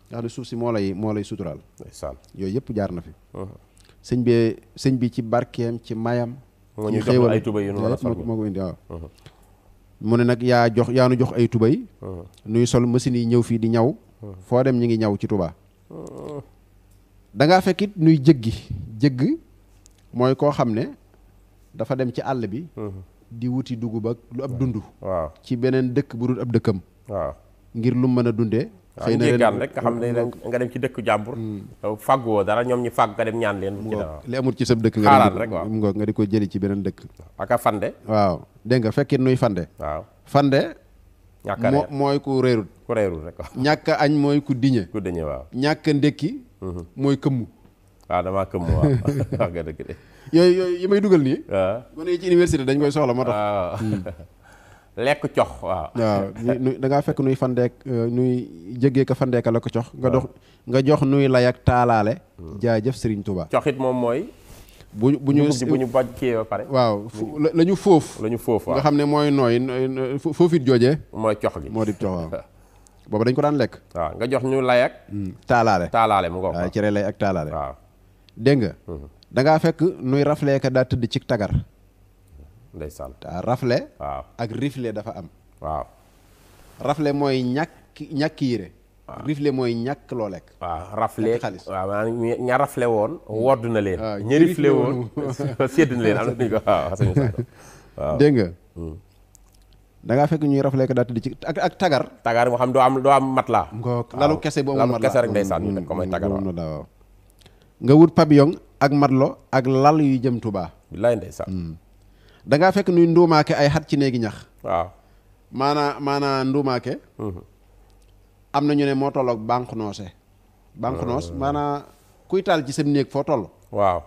nga xam ne suuf si moo lay suturaal.
ndeysaan
yooyu yëpp jaar na fi. sëñ bi ci barkeem ci mayam.
moo ñu jox ay tubay yu nu war a sol
moo ko indi waaw. mu ne nag yaa nu jox ay tubay. nuy sol machine yi ñëw fii di ñaw. foo dem ñu ngi ñaw ci Touba. da ngaa fekk it nuy jëgg mooy koo xam ne dafa dem ci àll bi. di wuti dugub ak lu ab dund.
waaw
ci beneen dëkk bu dul ab dëkkam.
waaw ngir
lu mën a dundee.
xëy na ren rek nga xam ne nga dem ci dëkk jàmbur. fàgguwoo dara ñoom ñu fàgg nga dem ñaan leen.
li amul ci sab dëkk.
xaaraan rek waaw
nga di ko jëli ci beneen dëkk.
ak a fande.
waaw dégg nga fekkit nuy fande.
waaw
fande.
ñàkk a reer
mooy ku réerut.
ku réerut rek waaw.
ñàkk a añ mooy ku diñe.
ku diñe waaw.
ñàkk a ndékki. mooy këmmu.
waaw damaa këmmu waaw wax nga dëgg de.
yooyu yi may dugal nii.
waaw
gone yi ci université dañ koy soxla moo tax.
waaw lekk cox waaw.
waaw da ngaa fekk nuy fandeek nuy jégee ka fandeeka la ko cox. nga jox nuy lay ak taalaale. jaajëf Serigne Touba.
coxit moom mooy.
bu ñu
boj kii ba pare.
waaw la ñu foofu.
la ñu foofu
nga xam ne mooy nooy foofit joojee.
mooy cox gi
moo di cox waaw. boobu dañ ko daan lekk.
waaw nga jox ñu lay ak. taalaale mu ko.
waaw cere lay ak taalaale.
waaw
dégg nga. da ngaa fekk nuy rafle ka daa tëdd ci tagar.
ndeysaan.
rafle.
waaw ak
rifle dafa am.
waaw.
rafle mooy ñàkk yére. rifle mooy ñàkk loo lekk.
waaw rafle
xaalis.
waaw maanaam ña rafle woon wodd na leen. ña rifle woon sédd na leen am na ñu ko waaw.
dégg nga. da ngaa fekk ñuy rafle ka daa tëdd ci ak tagar.
tagar moo xam doo am matelas.
lalu kese boobu
lalu kese rek ndeysaan ñu teg ko mooy tagar
waaw. nga wut pavillon ak matlo ak lal yu jëm Tuubaa.
billaay ndeysaan.
da ngaa fekk nuy nduumaake ay xat ci néegi ñax.
waaw
maanaa nduumaake. am na ñu ne moo tolloog banque noose. banque noos maanaa kuy taal ci sa néeg foo toll.
waaw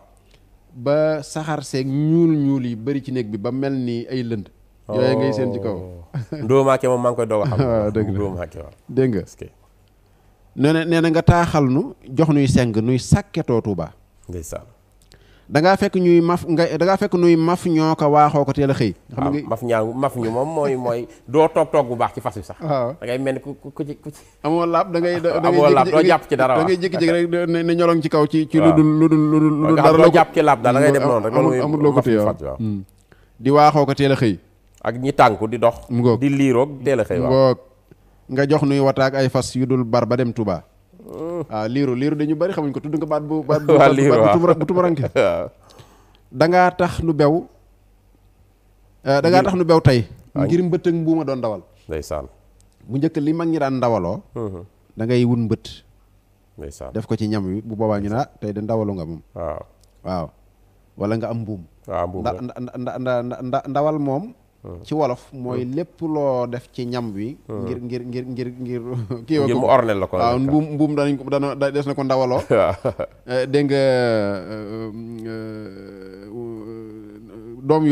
ba saxaar seeg ñuul yi bari ci néeg bi ba mel ni ay lënd. yooyu ngay seen ci kaw.
nduumaake moom maa ngi koy doog a xam.
waaw dëgg la
nduumaake waaw.
dégg nga. nee na nga taaxal nu jox nuy seng nuy sàkketoo Tuubaa.
ndeysaan.
da ngaa fekk nuy maf ñoo ko waaxoo ko teel a xëy.
xam nga maf ñu moom mooy doo toog bu baax ci fas wi sax.
waaw
da ngay mel ni ku ci.
amoo laab
amoo laab doo jàpp ci dara.
da ngay jékki-jékki rek ne ñolong ci kaw ci lu dul dara
doo jàpp ci laab daal da ngay dem noonu rek.
amul loo ko téye waaw di waaxoo ko teel a xëy.
ak ñi tànku di dox. di liiroog teel a xëy waaw.
nga jox nuy wataak ay fas yu dul bar ba dem Touba. waaw liiru dañu bari xamuñ ko tudd nga baat bu tumuranke. da ngaa tax nu bew. Tey. ngir mbëtt ak mbuuma doon dawal.
ndeysaan.
bu njëkk li mag ñi daan ndawaloo. da ngay wun mbëtt.
ndeysaan def
ko ci ñam wi bu boobaa ñu ne tey de ndawalu nga moom. waaw wala nga am mbuum.
waaw mbuum
ndawal moom. ci wolof mooy lépp loo def ci ñam wi. ngir kii
ngir mu ornel la ko.
waaw mbuum dana des na ko ndawaloo. dégg nga doom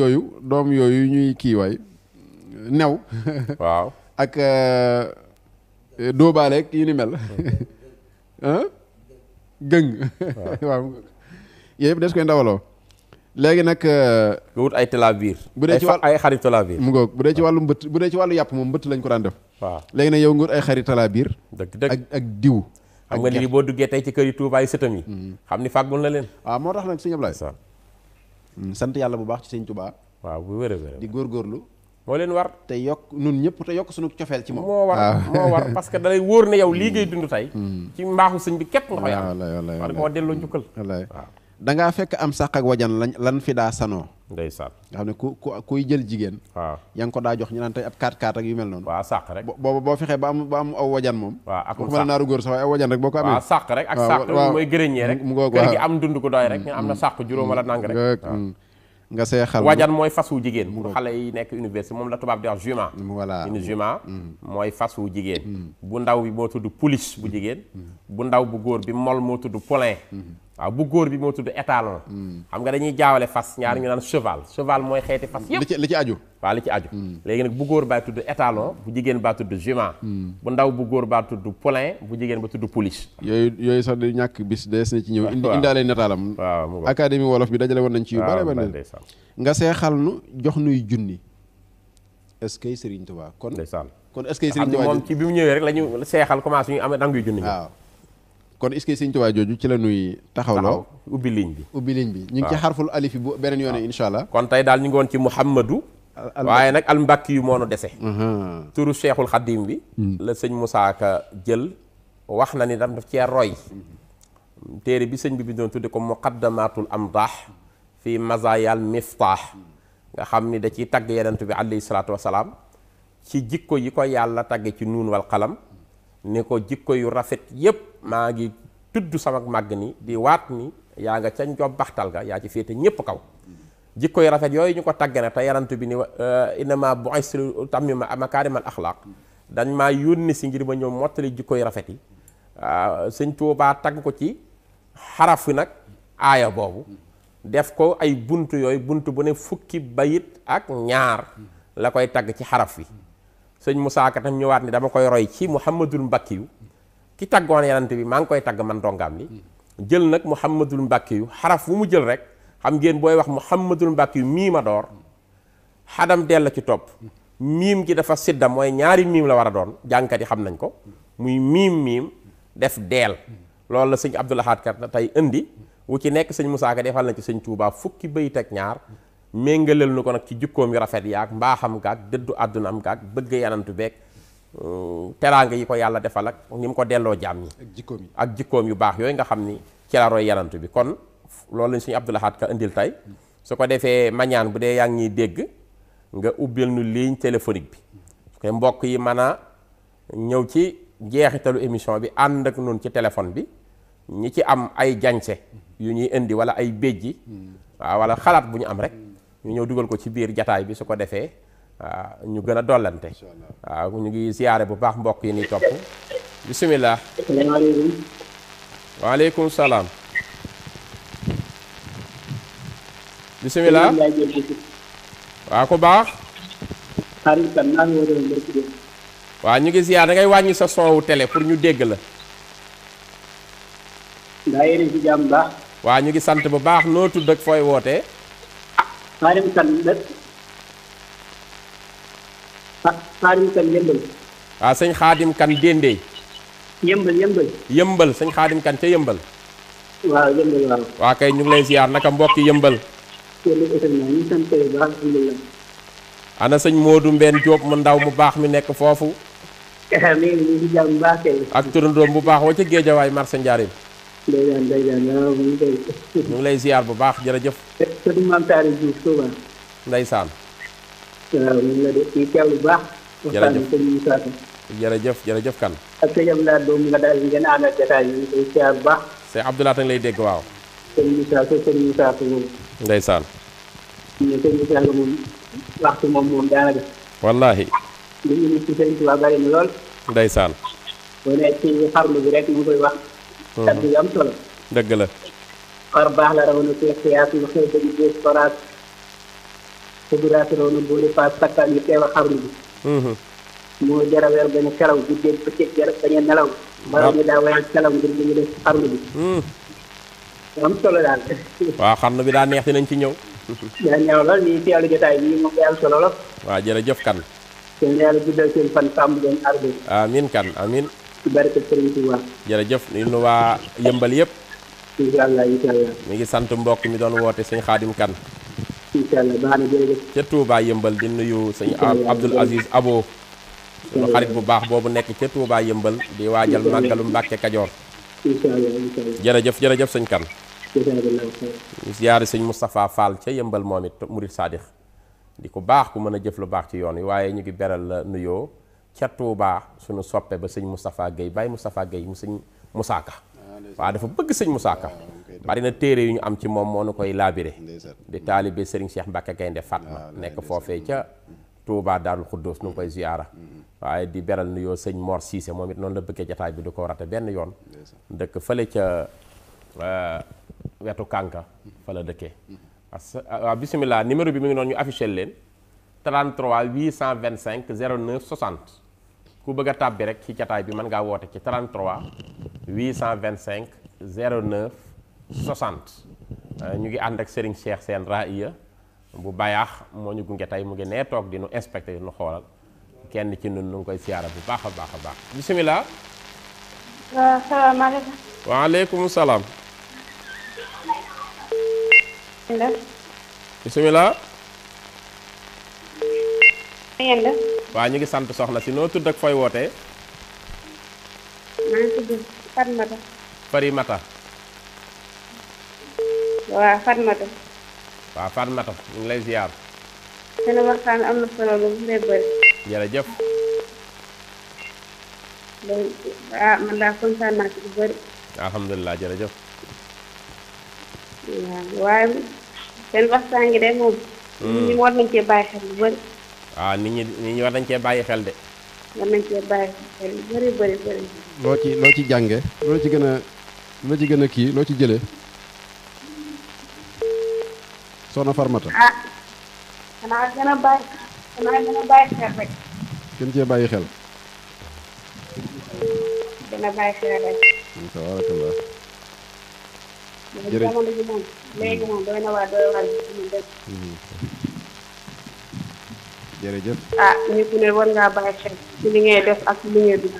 yooyu ñuy kii waay new.
waaw
ak dóobaaleeg yu ni mel. gëng. waaw yooyu yëpp des koy ndawaloo. léegi nag.
nga wut ay talabiir.
bu dee ci wàll
ay xarit talabiir.
mu ngoog bu dee ci wàllu mbëtt bu dee ci wàllu yàpp moom mbëtt lañ ko daan def.
waaw
léegi nag yow nga wut ay xarit talabiir.
dëgg
ak diw.
xam nga lii boo duggee tey ci kër yi Tuubaa yi sëtam yi. xam ni fàggul na leen.
waaw moo tax nag sëñ Ablaye. sant yàlla bu baax ci sëñ Tuubaa.
waaw bu wér a wér
di góorgóorlu.
moo leen war.
te yokk nun ñëpp te yokk suñu cofeel ci moom.
moo war parce que da lay wóor ne yow lii ngay dund tey. ci mbaaxu sëñ bi képp nga koy am. war koo delloo njukkal. waaw
da ngaa fekk am sàq ak wajan lan fi daa sanoo.
ndeysaan.
nga xam ne kuy jël jigéen.
waaw
yaa ngi ko daa jox ñu naan tey ab 4x4 ak yu mel noonu.
waaw sàq rek.
boo fexee ba am aw wajan moom.
waaw ak
waxuma la naaru góor sax waaye aw wajan rek boo ko amee.
waaw sàq rek ak sàq mooy gërëñee rek.
mu ngoog
kër gi am dund ko doy rek nga am na sàq juróom wala nang rek.
nga seexal
wajan mooy fas wu jigéen. bu xale yi nekk université moom la tubaab di wax jument.
voilà
une jument. mooy fas wu jigéen. bu ndaw bi moo tudd pouliche bu jigéen. bu ndaw bu góor bi mol moo tudd poulain. waaw bu góor bi moo tudd étalon. xam nga dañuy jaawale fas ñaar ñu naan cheval mooy xeeti fas yëpp.
li ci aju.
waaw li ci aju. léegi nag bu góor baa tudd étalon bu jigéen baa tudd jument. bu ndaw bu góor baa tudd poulain bu jigéen ba tudd pouliche.
yooyu sax di ñàkk bis dees na ci ñëw. indaale nataalam.
waaw
académie wolof bi dajale woon nañ ci yu bare bare. nga seexal nu jox nuy junni. est-ce que Serigne Touba kon.
ndeysaan
kon est-ce que Serigne Touba
moom ci bi mu ñëwee rek la ñu seexal commencé ñu am danguy junni.
waaw kon est-ce que Serigne Touba jooju ci la nuy taxawloo.
ubbi ligne bi.
ñu ngi ci xarful alif bu beneen yoon incha allah.
kon tey daal ñu ngi woon ci Muhammadu. waaye nag al-Mbakki yu moo nu dese. turu Cheikhul Khadim bi. la sëñ Moussa Ka jël wax na ni daf cee roy. téere bi sëñ bi doon tudde ko muqaddamatul amdah fi mazayal miftah nga xam ni da ciy tagg yonent bi alayhi salaatu wasalaam ci jikko yi ko yàlla tagge ci nuun wal qalam ni ko jikko yu rafet yépp maa ngi tudd sama màgg ni di waat ni yaa nga ca njob baxtal ga yaa ci féete ñépp kaw jikko yu rafet yooyu ñu ko tagge na te yonent bi ni innama bu'istu utammima makaarimal axlaaq dañ maa yónni si ngir ma ñëw mottali jikko yu rafet yi sëñ Tuubaa tagg ko ci xaraf wi nag aaya boobu def ko ay bunt yooyu bunt bu ne fukki bayit ak ñaar la koy tagg ci xaraf wi sëñ Musaa Ka tam ñëwaat ni dama koy roy ci Muhammadul Mbakki yu ki taggoon yonent bi maa ngi koy tagg man dongaam li jël nag Muhammadul Mbakki yu xaraf wu mu jël rek xam ngeen booy wax Muhammadul Mbàkke yu miima door xadam dell la ci topp miim gi dafa sidda mooy ñaari miim la war a doon jàngkat yi xam nañ ko muy miim def deel loolu la sëñ Abdou Lahad Ka tey indi wu ci nekk sëñ Moussa Ka defal na ci sëñ Touba fukki bayit ak ñaar méngaleel nu ko nag ci jukkoom yu rafet yaak mbaaxam gaak dëddu àddunam gaak bëgg yanantu beeg teraanga yi ko yàlla defal ak ni mu ko delloo jaam ñi ak jikkoom yu baax yooyu nga xam ni ci la roy yanantu bi kon loolu lañ sëñ Abdou Lahad Ka indil tey su ko defee mañaan bu dee yaa ngi ñuy dégg nga ubbil nu ligne téléphonique bi su koy mbokk yi mën a ñëw ci jeexitalu émission bi ànd ak nun ci téléphone bi ñi ci am ay jañse yu ñuy indi wala ay béjji waaw wala xalaat bu ñu am rek ñu ñëw dugal ko ci biir jataay bi su ko defee ñu gën a dollante waaw ñu ngi ziyaare bu baax mbokk yi ni topp bisimilah. waaleykum salaam. bisimilah. waaw ku baax. waaw ñu ngi ziyaar da ngay wàññi sa son wu télé pour ñu dégg la.
ndaa yéen ci jàmm baax.
waaw ñu ngi sant bu baax noo tudd ak fooy wootee.
Xaadim Kan dëkk. Xaadim Kan yëmbal.
waaw sëñ Xaadim Kan déndéey. yëmbal sëñ Xaadim Kan ca yëmbal.
waaw yëmbal waaw.
waa kay ñu ngi lay ziyaar naka mbokki yëmbal.
ñu sant bu baax alhamdulilah.
ana sëñ Modou Mbène Diop mu ndaw mu baax mi nekk foofu.
mi ngi ci jàmm baax kay.
ak turandoom bu baax wa ca Géejawaay marché Njaarim.
ndeysaan waaw mu ngi koy.
ñu ngi lay ziyaar bu baax jërëjëf.
sëñ Maam Taari Diouf Touba.
ndeysaan.
waaw mu ngi la de ci teewlu bu baax.
jërëjëf
sëñ Moussa Ka.
jërëjëf kan.
ak sëñ Abdoulaye Doom nga daal ngeen ànd ak jotaay bi ñu koy ziyaar bu baax.
sëñ Abdoulaye ta ngi lay dégg waaw.
sëñ Moussa Ka moom.
ndeysaan.
sëñ Moussa Ka moom waxtu moom daanaka.
wallaahi.
li ñu nit ci sëñ Tuubaa bari na lool.
ndeysaan.
boo nee ci xarnu bi rek mu ngi koy wax. kaddu yu am solo.
dëgg la.
xar baax la raw na ci xiyaas yu xëy dañu gis foraat figuraat raw na boole paas sakkaan yu teew a xarnu bi. moo jaraweer bañ karaw guddee bëccëg jar bañ a nelaw. waaw ñu daa wayal kalaw ngir ñu def ci xarnu bi. am solo daal.
waaw xarnu bi daa neex dinañ ci ñëw.
daa ñëw lool ñuy teewlu jotaay bi moom day am solo lool.
waaw jërëjëf kan.
seen yàlla guddal seen fan sàmm leen arde.
amiin kan amiin.
ci barke Sëriñ Tuubaa.
jërëjëf nu waa yëmbal yëpp.
incha allah.
mi ngi sant mbokk mi doon woote sëñ Xaadim Kan.
incha allah baax na jërëjëf.
ca Touba yëmbal di nuyu sëñ Abdoul Aziz Abo. suñu xarit bu baax boobu nekk ca Touba yëmbal di waajal màggalu Mbàkke Kajoor.
incha allah.
jërëjëf sëñ Kan. ziyaari sëñ Moustapha Fall ca yëmbal moom it murid Sadix di ku baax ku mën a jëf lu baax ci yoon wi waaye ñu ngi beral la nuyoo ca Touba suñu soppe ba sëñ Moustapha Guèye Baye Moustapha Guèye mu sëñ Moussa Ka waaw dafa bëgg sëñ Moussa Ka bari na téere yu ñu am ci moom moo nu koy laabire di taalibe Serigne Cheikh Mbacke Gaynde Fatma nekk foofee ca Touba Daarul Xuddoos nu ngi koy ziyaara waaye di beral nuyoo sëñ Mor Cissé moom it noonu la bëggee jataay bi du ko rate benn yoon dëkk fële ca wetu Kànka fa la dëkkee waaw bisimilah numéro bi mi ngi noonu ñu affiché leen 33 825 09 60 ku bëgg a tàbbi rek ci jataay bi mën ngaa woote ci 33 825 09 60 ñu ngi ànd ak Serigne Cheikh Sène Rahiya bu bayaax moo ñu gunge tey mu ngi nee toog di nu inspecté nu xoolal kenn ci nun nu ngi koy siyaara bu baax a baax bisimilah.
waaw salaamaaleykum.
waaleykum salaam. bisimilah. waaw ñu ngi sant soxna si noo tudd ak fooy wootee.
maa ngi tudd Fatmata.
Farimata.
waaw Fatmata.
waaw Fatmata ñu ngi lay ziar.
seen waxtaan am na solo lu mu bëri.
jërëjëf.
man daa kontaan naa ci lu bëri.
alhamdulilah jërëjëf.
waaw waaye seen waxtaan ngi de moom. nit ñi war nañ cee bàyyi xel lu bëri.
waaw nit ñi war nañ cee bàyyi xel de.
war nañ cee bàyyi xel lu bëri.
loo ci jànge loo ci gën a kii loo ci jëlee soxna Farmata.
xanaa gën a bàyyi xel rek.
gën cee bàyyi xel.
gën a bàyyi xel rek.
tabarakallah. jërëjëf
jamono ji moom léegi moom doy na waa doy waar bi def
jërëjëf
ah nit ku ne war ngaa bàyyi xel ci li ngay def ak li ngay dugg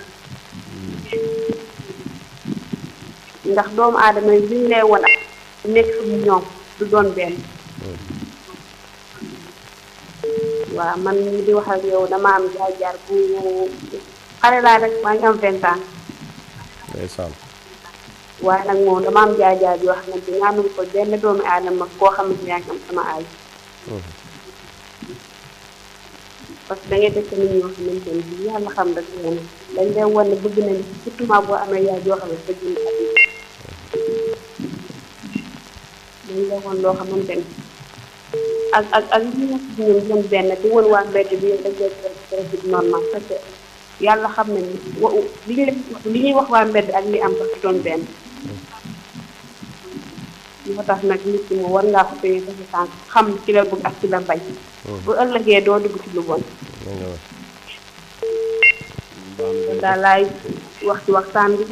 ndax doomu aadama yi li ñu lay wan ak nekk fi ñoom du doon benn waaw man mii di wax ak yow dama am jaar-jaar bu xale laa rek maa ngi am 20 ans
ndeysaan
waaye nag moom dama am jaar-jaar yoo xamante ñaanul ko benn doomu aadama koo xamante yaa ngi am sama aay parce que da ngay def nit ñoo xamante ne bii yàlla xam rek nee na dañ lay wan ne bëgg nañ surtout boo amee yaay joo xam ne bëgg na dañ lay wan loo xamante ne ak li ñu nekk ci ñun doon benn di wan waa mbedd bi dañ koy traité normal parce que yàlla xam nañ li ñuy wax waa mbedd ak li am sax doon benn moo tax nag nit ki moom war ngaa ko téye sa sànq xam ci la bëgg ak ci la bañ bu ëllëgee doo dugg ci lu bon daal laay wax ci waxtaan bi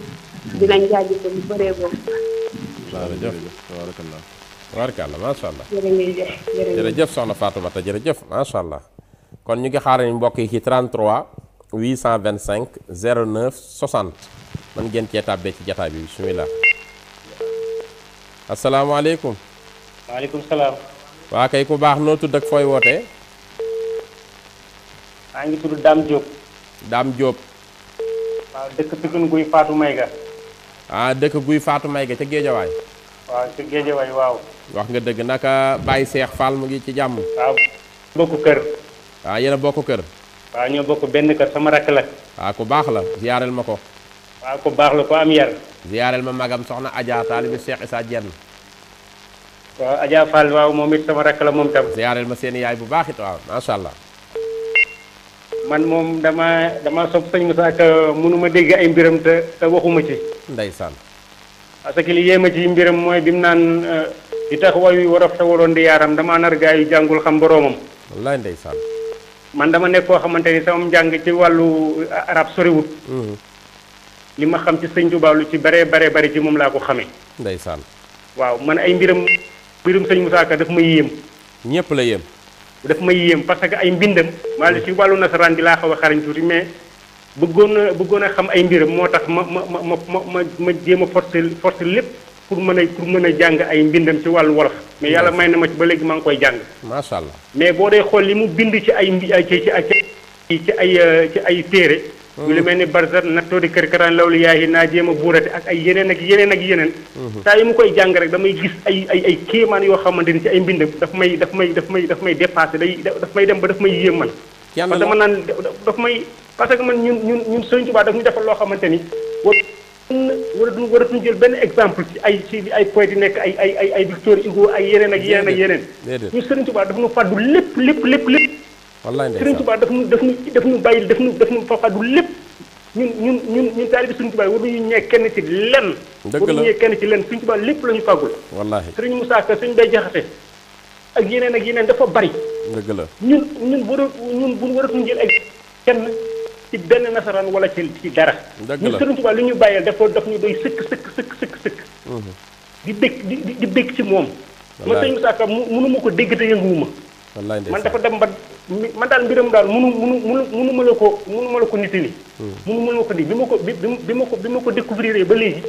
dinañ jaajëfal lu bëree boobu
jërëjëf tabarakallah
tabaarkalla macha allah
jërë ngeen jëf
jërëjëf soxna Fatoumata jërëjëf macha allah kon ñu ngi xaarani mbokk yi ci 33 825 09 60 man ngeen cee tàbbee ci jataay bi bismillah asalaamaaleykum
waaleykum salaam.
waa kay ku baax noo tudd ak fooy wootee
maa ngi tudd Dame Diop.
Dame Diop
waaw dëkk Pikine Guy Fatou Mayga.
ah dëkk Guy Fatou Mayga ca Géejawaay
waaw ci Géejawaay waaw.
wax nga dëgg naka Baye Cheikh Fall mu ngi ci jàmm
waaw bokk kër.
waaw yéen a bokk kër
waaw ñoo bokk benn kër sama rakk la.
waaw ku baax la ziyaareel ma ko
waaw ku baax la ko am yar.
ziyaareel ma magam soxna Adja taalibi Cheikh Issa Diène
waaw Adja Fall waaw moom it sama rakk la moom tam.
ziyaareel ma seen yaay bu baax it waaw macha allah
man moom dama sopp sëñ Moussa Ka mënuma dégg ay mbiram te waxuma ci.
ndeysaan
parce que li yéema ci mbiram mooy bi mu naan di tax way wi war a xewaloon di yaaram damaa nar gaa yu jàngul xam boroomam.
wallaay ndeysaan
man dama nekk koo xamante ni sama njàng ci wàllu arab soriwut. li ma xam ci sëñ Tuubaa lu ci bare bari ci moom laa ko xamee.
ndeysaan
waaw man ay mbirum sëñ Moussa Ka daf ma yéem.
ñépp la yéem
daf ma yéem parce que ay mbindam wala ci wàllu nasaraan bi laa xaw a xarañ tuuti mais bëggoon a xam ay mbiram moo tax ma jéem a forcer lépp pour mën a jàng ay mbindam ci wàllu wolof. mais yàlla may na ma ci ba léegi maa ngi koy jàng.
macha allah
mais boo dee xool li mu bind ci ay téere. yu lu mel ni barzat nattoo di kër karaan lawlu yaayi naa jéem a buurate ak ay yeneen ak yeneen. saa yi mu koy jàng rek damay gis ay kéemaan yoo xamante ni ci ay mbindam daf may dépassé daf may dem ba daf may yéem man. parce que man naan daf may parce que man ñun Sëriñ Tuubaa daf ñu defal loo xamante ni waratuñu jël benn exemple ci ay poètes yi nekk ay Victor Hugo ay yeneen ak yeneen. ñu Sëriñ Tuubaa daf ñu fàddu lépp.
wallaay ndeysaan
Sëriñ Tuubaa daf ñu bàyyil daf ñu fa fàddu lépp ñun taalibe Sëriñ Tuubaa waruñu ñee kenn ci lenn. waruñu ñee kenn ci lenn Sëriñ Tuubaa lépp la ñu fàggul.
wallaahi
Sëriñ Moussa Ka Sëriñ Bay Jaxate ak yeneen dafa bari.
dëgg la
ñun bu waratuñu jël ay kenn ci benn nasaraan wala ci dara.
dëgg la
ñun Sëriñ Tuubaa li ñu bàyyil daf ñu doy sëkk. di bég ci moom.
wallaahi
man Sëriñ Moussa Ka mënuma ko dégg te yënguwuma.
wallaay ndeysaan
man dafa dem ba man daal mbiram daal mënu ma la ko nitali. mënu ma ko di bi ma ko découvrir ba léegi.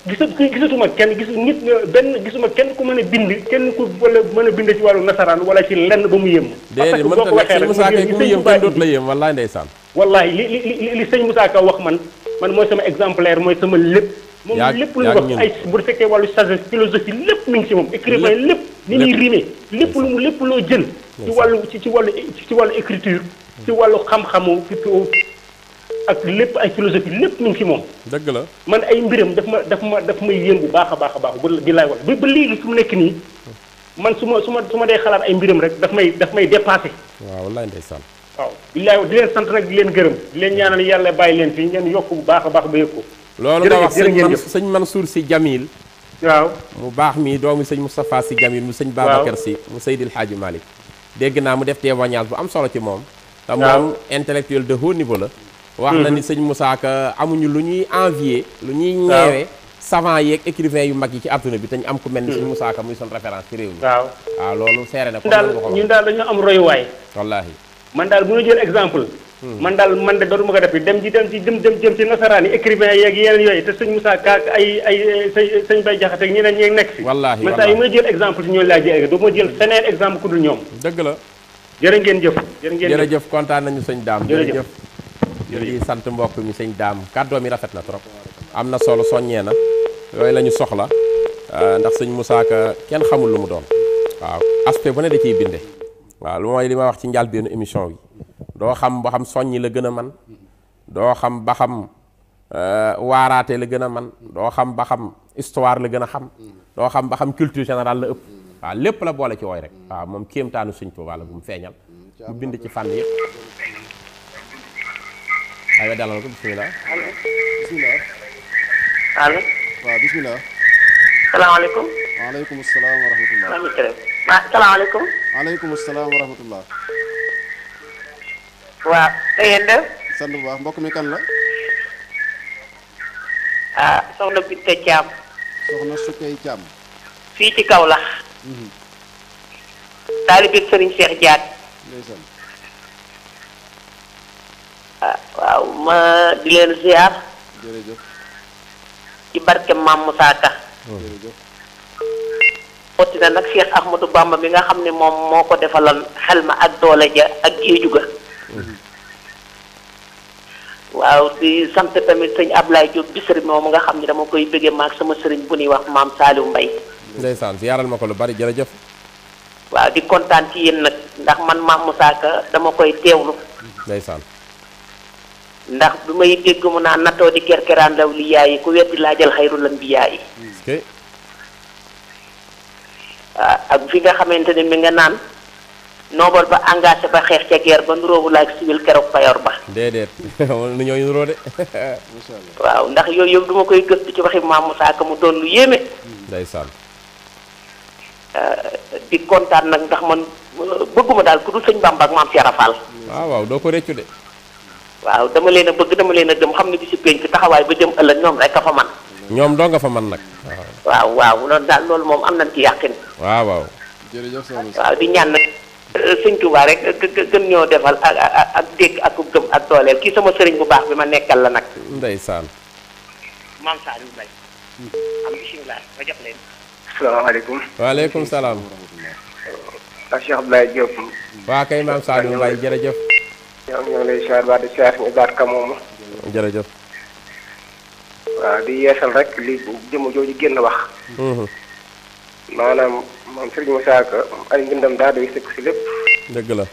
gisatuma kenn gisuma kenn ku mën a bind kenn ku wala mën a bind ci wàllu nasaraan wala ci lenn ba mu yéem.
déedéet mën nga nekk sëñ Moussa Ka ku mu yéem kenn dootu la yéem wallaay ndeysaan.
wallaay li sëñ Moussa Ka wax man mooy sama exemplaire mooy sama lépp. moom lépp lu wax ay bu fekkee wàllu sagesse philosophie lépp mi ngi ci moom écrivain lépp ni ñuy rimé lépp loo jël ci wàllu écriture ci wàllu xam-xamu ak lépp ay philosophie lépp mi ngi ci moom.
dëgg la
man ay mbiram daf may yéen bu baax a baax bi laay wax ba léegi fu mu nekk nii man su ma dee xalaat ay mbiram rek daf may dépassé.
waaw wallaay ndeysaan.
waaw billaay di leen sant nag di leen gërëm di leen ñaanal yàlla bàyyi leen fii ngeen yokk bu baax a baax ba yëg ko.
loolu nga wax sëñ Mansour Sy Jamil.
waaw
mu baax mi doomu sëñ Moustapha Sy Jamil mu sëñ Babacar Sy mu Seydil Hadji Malick dégg naa mu def témoignage bu am solo ci moom. te moom intellectuel de haut niveau la. wax na ni sëñ Moussa Ka amuñu lu ñuy envier lu ñuy ñeewe savant yeeg écrivain yu mag yi ci àdduna bi te ñu am ku mel ni sëñ Moussa Ka muy son référence ci réew mi.
waaw
loolu seere na ko.
ñun daal dañoo am royuwaay.
wallaahi.
man daal bu ñu jël exemple. man de dootuma ko def dem ci nasaraan yi écrivain yeeg yeneen yooyu te sëñ Moussa Ka ay sëñ Bay Jaxate ak ñeneen ñi nekk fi.
wallaahi
man saa yi may jël exemple ci ñooñu laa jël du ma jël feneen exemple ku dul ñoom.
dëgg la.
jërë ngeen jëf.
jërëjëf kontaan nañu sëñ Daam.
jërëjëf
di sant mbokk mi sëñ Daam kàddoo mi rafet na trop. am na solo soññee na yooyu la ñu soxla ndax sëñ Moussa Ka kenn xamul lu mu doon. waaw aspect bu ne da ciy binde. waaw lu mooy li ma wax ci njëlbéenu émission bi doo xam ba xam soññi la gën a man doo xam ba xam waaraate la gën a man doo xam ba xam histoire la gën a xam doo xam ba xam culture générale la ëpp waaw lépp la boole ci wooy rek waaw moom kéemtaanu Sëñ Tuubaa la bu mu feeñal mu bind ci fànn yëpp aywa dalal ko bismillah
allo
waaw bismillah
salaamaaleykum
waaleykum salaam wa rahmatullah
salaamaaleykum
waaleykum salaam wa rahmatullah
waaw da ngeen def
sant bu baax mbokk mi kan la
soxna Binta Thiam
soxna Sukay Thiam
fii ci Kaolack taalibe Sëriñ Cheikh Diat
ndeysaan
waaw ma di leen ziar
jërëjëf
ci barke Maam Moussa Ka
jërëjëf
xotti na nag Cheikh Ahmadou Bamba bi nga xam ne moom moo ko defaloon xel ma ak doole ja ak géeju ga waaw di sant tamit sëñ Ablaye Diop Bichri moom nga xam ne dama koy bëggee maag sama sëriñ bu ñuy wax maam Saliou Mbaye
ndeysaan yaaral ma ko lu bari jërëjëf
waaw di kontaan ci yéen nag ndax man Maam Moussa Ka dama koy teewlu
ndeysaan
ndax bi may dégg mu naan natoo di kerkeraan law li yaayi ku weddi laajal xayrul anbiyaa yi waaw ak fi nga xamante ne mi nga naan noobal ba engagé ba xeex ca guerre ba nuróobu laak civil keroog payor ba
déedéet nu ñooy nuróo de
waaw ndax yooyu yëpp duma koy gëstu ci waxi Maam Moussa Ka mu doon lu yéeme
ndeysaan
di kontaan nag ndax man bëgguma daal ku dul sëñ Bamba ak Maam Cheikh Rafal
waaw doo ko réccu de
waaw dama leen a bëgg dama leen a gëm xam ne bi si penc taxawaay ba jëm ëllëg ñoom rek a fa man
ñoom doo nga fa man nag
waaw loolu daal loolu moom am nañ ci yàqin
waaw
jërëjëf soxna
waaw di ñaan nag sëñ Touba rek gën ñoo defal ak dégg ak gëm ak dooleel kii sama sëriñ bu baax bi ma nekkal la nag
ndeysaan
Maam Saliou Mbaye am bisimilah ma jox leen
asalaamaaleykum.
waaleykum salaam
ak Cheikh Abdoulaye Diop.
waa kay Maam Saliou Mbaye jërëjëf
ñoo ngi lay siyaar ba di siyaar ñu baat ka moomu.
jërëjëf
waaw di yeesal rek li jëmm jooju génn wax. maanaam moom Serigne Moussa Ka ay mbindam daa doy sëkk si lépp.
dëgg la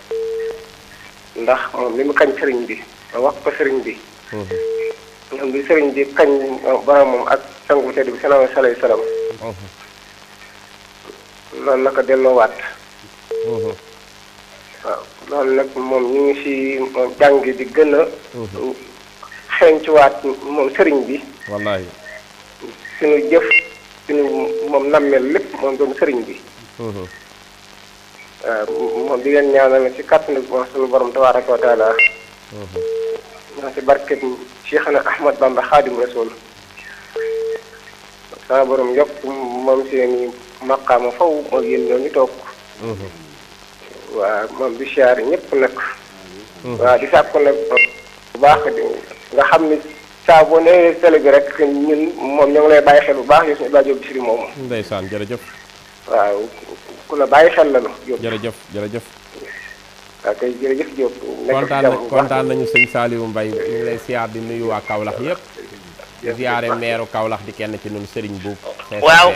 ndax moom li mu kañ sëriñ bi ba wax ko sëriñ bi. ñoom bi sëriñ bi kañ boromam ak sangu bu tedd bi sallallahu alayhi wa sallam. loolu la ko delloowaat. waaw loolu nag moom ñu ngi si jàng di gën a. xeeñcuwaat moom sëriñ bi.
wallaahi
suñu jëf suñu moom nammeel lépp moom doon sëriñ bi. waaw moom di leen ñaanal ci kàttanu suñu borom tabaaraka wa taala. maa si barket Cheikhna Ahmad Bamba Xaadim Rasul. sama borom yokk moom seeni maqaama faw moo yéen ñoo ñu toog. waaw moom di siyaare ñëpp nag. waaw di sàkku nag bu baax nga xam ni saa boo nee télé bi rek ñun moom ñoo ngi lay bàyyi xel bu baax yow suñu Ibrahima Diop Bichri moomu.
ndeysaan jërëjëf
waaw ku la bàyyi xel la lu Diop.
jërëjëf
waaw kay jërëjëf Diop.
kontaan nañu sëñ Saliou Mbaye ñu ngi lay siyaar di nuyu waa Kaolack yëpp di siyaare meeru Kaolack di kenn ci ñun Serigne Boub.
waaw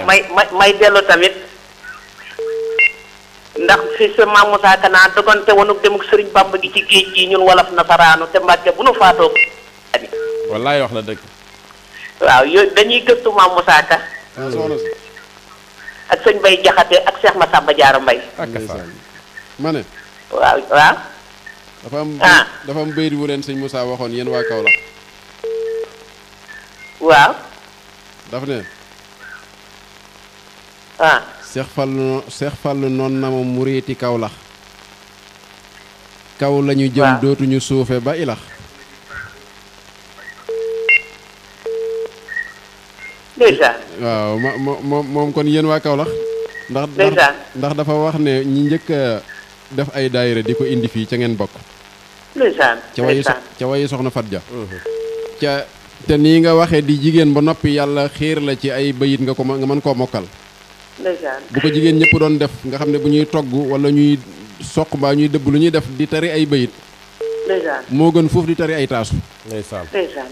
may dellu tamit ndax fi sa Maam Moussa Ka naa dogante woonu dem ak Serigne Bamba gi ci géej gi ñun wolof nasaraanu te Mbàkke bu nu faatoo.
wallaay wax na dëgg.
waaw yooyu dañuy gëstu Maam Moussa Ka ak sëñ Bay Jaxate ak Cheikh Massamba Diarra Mbaye.
ma ne.
waaw.
dafa am bayit wu leen sëñ Moussa waxoon yéen waa Kaolack.
waaw.
daf ne. Seex Fallu noon na ma muriiti Kaolack. kaw lañu jëm dootuñu suufe ba ilax.
ndeysaan
waaw moom kon yéen waa Kaolack ndax
ndeysaan
ndax dafa wax ne ñi njëkk a def ay daayira di ko indi fii ca ngeen bokk
ndeysaan
ca wayi soxna Fat Ja ca te nii nga waxee di jigéen ba noppi yàlla xiir la ci ay bayit nga mën koo mokkal
ndeysaan
bu ko jigéen ñëpp doon def nga xam ne bu ñuy togg wala ñuy soq mbaa ñuy dëbb lu ñuy def di tari ay bayit
ndeysaan
moo gën foofu di tari ay taasu
ndeysaan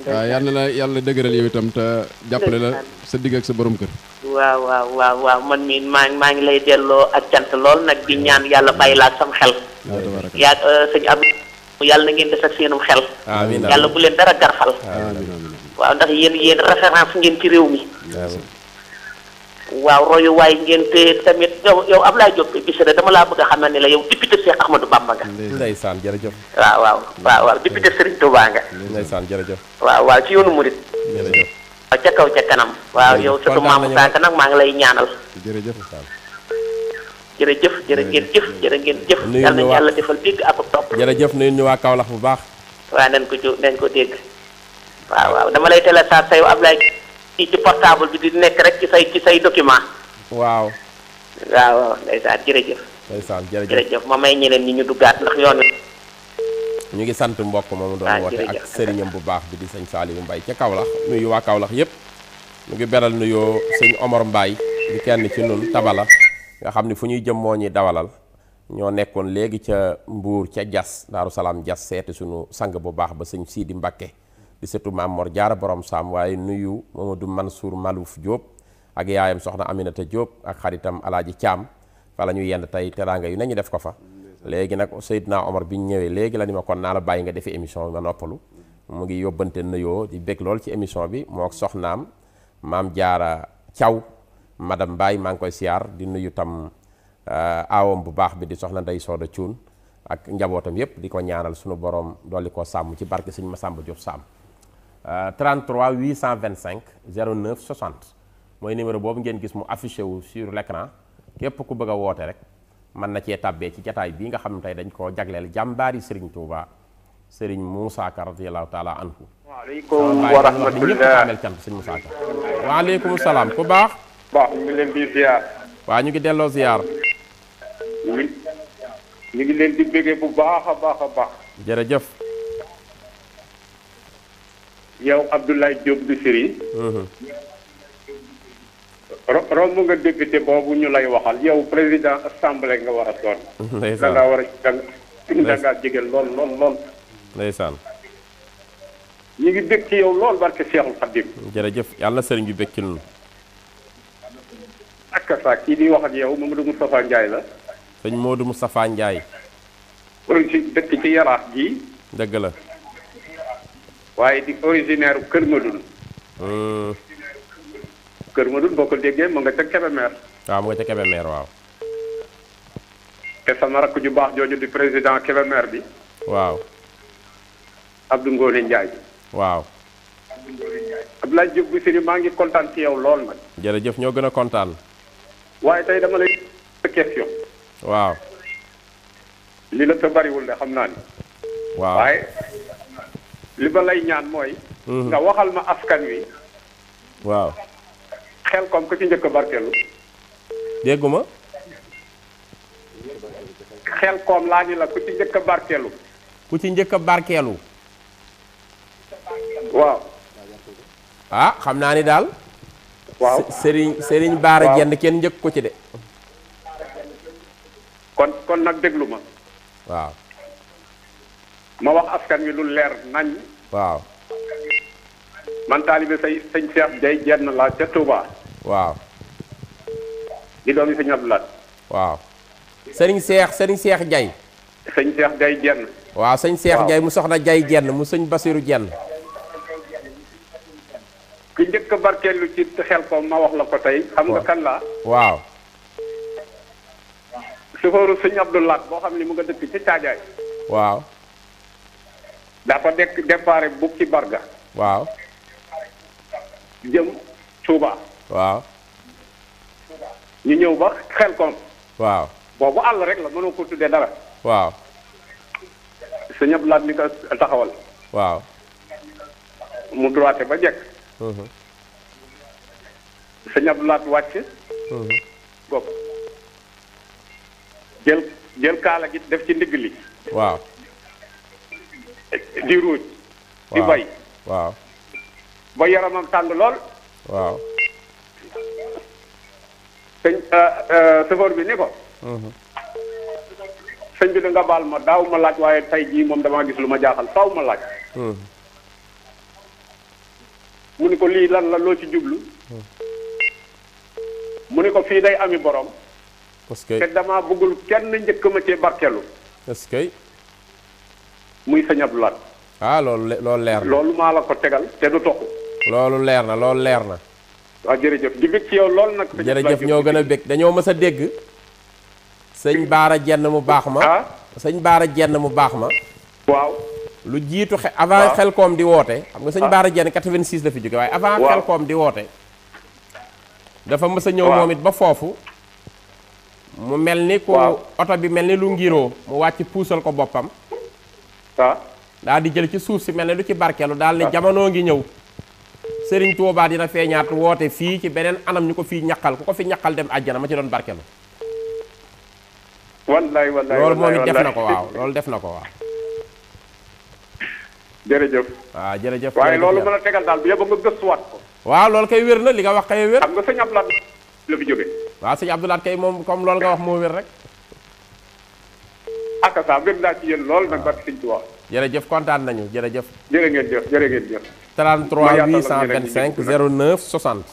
waaw yal na la yàlla dëgëral yow itam te jàppale la sa digg ak sa borom kër
waaw man mi maa ngi lay delloo ak cant lool nag di ñaan yàlla bàyyi laa sam xel yaa sëñ Abdou yàlla na ngeen des ak seenum xel
amiin
yàlla bu leen dara garfal waaw ndax yéen référence ngeen ci réew mi waaw royuwaay ngeen te tamit yow Ablaye Diop Bichri dama laa bëgg a xamal ne la yow député Cheikh Ahmadou Bamba nga.
ndeysaan jërëjëf.
waaw député Serigne Touba nga.
ndeysaan jërëjëf.
waaw ci yoonu murit.
jërëjëf.
waaw ca kaw ca kanam. waaw yow surtout Maam Moussa Ka nag maa ngi lay ñaanal.
jërëjëf.
jërë ngeen jëf. yal na yàlla defal dégg ak topp.
jërëjëf nuyu ñu waa Kaolack bu baax.
waaw nañ ko dégg. waaw dama lay télécharge say Ablaye ci portable bi di nekk rek ci say document.
waaw
ndeysaan jërëjëf.
ndeysaan
jërëjëf ma may ñeneen ñi ñu duggaat ndax yoon wi.
ñu ngi sant mbokk moomu doon woote ak sëriñam bu baax bi di sëñ Saliou Mbaye ca Kaolack nuyu waa Kaolack yëpp ñu ngi beral nuyoo sëñ Omar Mbaye di kenn ci nun tabala nga xam ne fu ñuy jëm moo ñuy dawalal ñoo nekkoon léegi ca Mbuur ca Jas Daaru Salaam Jas seeti suñu sang bu baax ba sëñ Sidi Mbakke di sëtu Maam Mor Jaara borom Saam waaye nuyu Mamadou Mansour Malouf Diop ak yaayam soxna Aminata Diop ak xaritam Alaaji Caam fa la ñu yend tey teraanga yu nañu def ko fa léegi nag Seydina Omar bi ñu ñëwee léegi la ni ma kon naa la bàyyi nga defi émission bi ma noppalu mu ngi yóbbante nuyoo di bég lool ci émission bi moo ak soxnaam Maam Jaara Thiaw madame Mbaye maa ngi koy siyaar di nuyu tam aawam bu baax bi di soxna Ndey Sooda Cuun ak njabootam yépp di ko ñaanal sunu borom dolli ko sàmm ci barke sëñ Masamba Diop Sam 33 825 09 60 mooy numéro boobu ngeen gis mu affiché wu sur l'écran képp ku bëgg a woote rek mën na cee tàbbee ci jataay bii nga xam ne tey dañ koo jagleel jàmbaari Serigne Touba Serigne Moussa Ka radiyallahu taala anhu.
waaleykum wa rahmatulah
ñëpp cant sëñ Moussa Ka. waaleykum salaam ku baax.
ñu ngi leen di ziar.
waa ñu ngi delloo ziar.
ñu ngi leen di bëggee bu baax a baax.
jërëjëf.
yow Abdoulaye Diop Bichri. romb nga député boobu ñu lay waxal yow président assemblée nga war a doon.
ndeysaan
da ngaa jege lool.
ndeysaan.
ñu ngi bëgg ci yow lool barke Cheikhul Khadim.
jërëjëf yàlla na sëriñ bi bëgg ci ñun.
ak saa kii di wax ak yow Mamadou Moustapha Ndiaye la.
sëñ Modou Moustapha Ndiaye.
dëkk ci Yaraax gi.
dëgg la.
waaye di originaire Kër Madoune. Kër Madoune boo ko déggee mu nga ca Kébémer.
waaw mu nga ca Kébémer waaw.
te sama rakk ju baax jooju di président Kébémer bi.
waaw.
Abdou Ngone Ndiaye.
waaw.
Abdoulaye Diop Bichri maa ngi kontaan ci yow lool nag.
jërëjëf ñoo gën a kontaan.
waaye tey dama lay question.
waaw.
li la te bariwul de xam naa ni.
waaw
waaye li ba lay ñaan mooy. nga waxal ma askan wi.
waaw.
xel kom ku ci njëkk a barkeelu.
dégguma.
xel koom laa ni la ku ci njëkk a barkeelu.
ku ci njëkk a barkeelu.
waaw.
ah xam naa ni daal.
waaw
Serigne Baara Jenn kenn njëkk ko ci de.
kon nag déglu ma.
waaw.
ma wax askan wi lu leer nañ.
waaw.
man taalibe sëñ Cheikh Dieye jenn laa ca Touba.
waaw.
di doomi sëñ Abdoulaye.
waaw. Serigne Cheikh Dieye.
sëñ Cheikh Dieye jenn.
waaw sëñ Cheikh Dieye mu soxna Dieye jenn mu sëñ Basiru jenn.
ki njëkk a barkeelu ci xel ko ma wax la ko tey. xam nga kan laa.
waaw.
sufóoru sëñ Abdoulaye boo xam ne mu nga dëkk ci Caajaay.
waaw.
dafa dekk départ bu ci Barga.
waaw.
jëm Touba.
waaw.
ñu ñëw ba xel koom.
waaw.
boobu àll rek la mënoo ko tuddee dara.
waaw.
sëñ Abdoulaye mi ko taxawal.
waaw.
mu droité ba jekk. sëñ Abdoulaat wàcc bopp jël kaala gi def ci ndigg li
waaw
di ruuj di bay
waaw
ba yaramam tàng lool
waaw
sëñ chauffeur bi ni ko sëñ bi da nga baal ma daaw ma laaj waaye tey jii moom damaa gis lu ma jaaxal faaw ma laaj mu ni ko lii lan la loo ci jublu mu ni ko fii day ami borom
parce que
te damaa bëggul kenn njëkk ma cee barkelu
est-ce que
muy sëñ Abdoulaat
loolu leer na
loolu maa la ko tegal te du toq
loolu leer na
waaw jërëjëf di bég ci yow loolu nag
jërëjëf ñoo gën a bég dañoo mës a dégg sëñ Baara Jenn mu baax ma sëñ Baara Jenn mu baax ma
waaw
lu jiitu avant Xelkom di woote xam nga sëñ Baara Jenn 86 la fi jóge waaye avant Xelkom di woote dafa mës a ñëw moom it ba foofu mu mel ni ku oto bi mel ni lu ngiroo mu wàcc puusal ko boppam daal di jël ci suuf si mel ni lu ci barkeelu daal ni jamono ngi ñëw Sëriñ Tuubaa dina feeñaat woote fii ci beneen anam ñu ko fii ñaqal ku ko fi ñaqal dem àjjana ma ci doon barkeelu
wallaay
loolu moom it def na ko waaw loolu def na ko waaw
jërëjëf
waaw jërëjëf
waaye loolu mën a tegal daal bi yëpp nga gëstuwaat ko
waaw loolu kay wér na li nga wax kay wér
xam nga sëñ Abdoulaat la fi jóge
waaw sëñ Abdoulaat kay moom comme loolu nga wax moo wér rek
aka sa bég naa ci yéen loolu nag barke sëñ Tuubaa
jërëjëf kontaan nañu jërëjëf
jërë ngeen jëf
33 825 09 60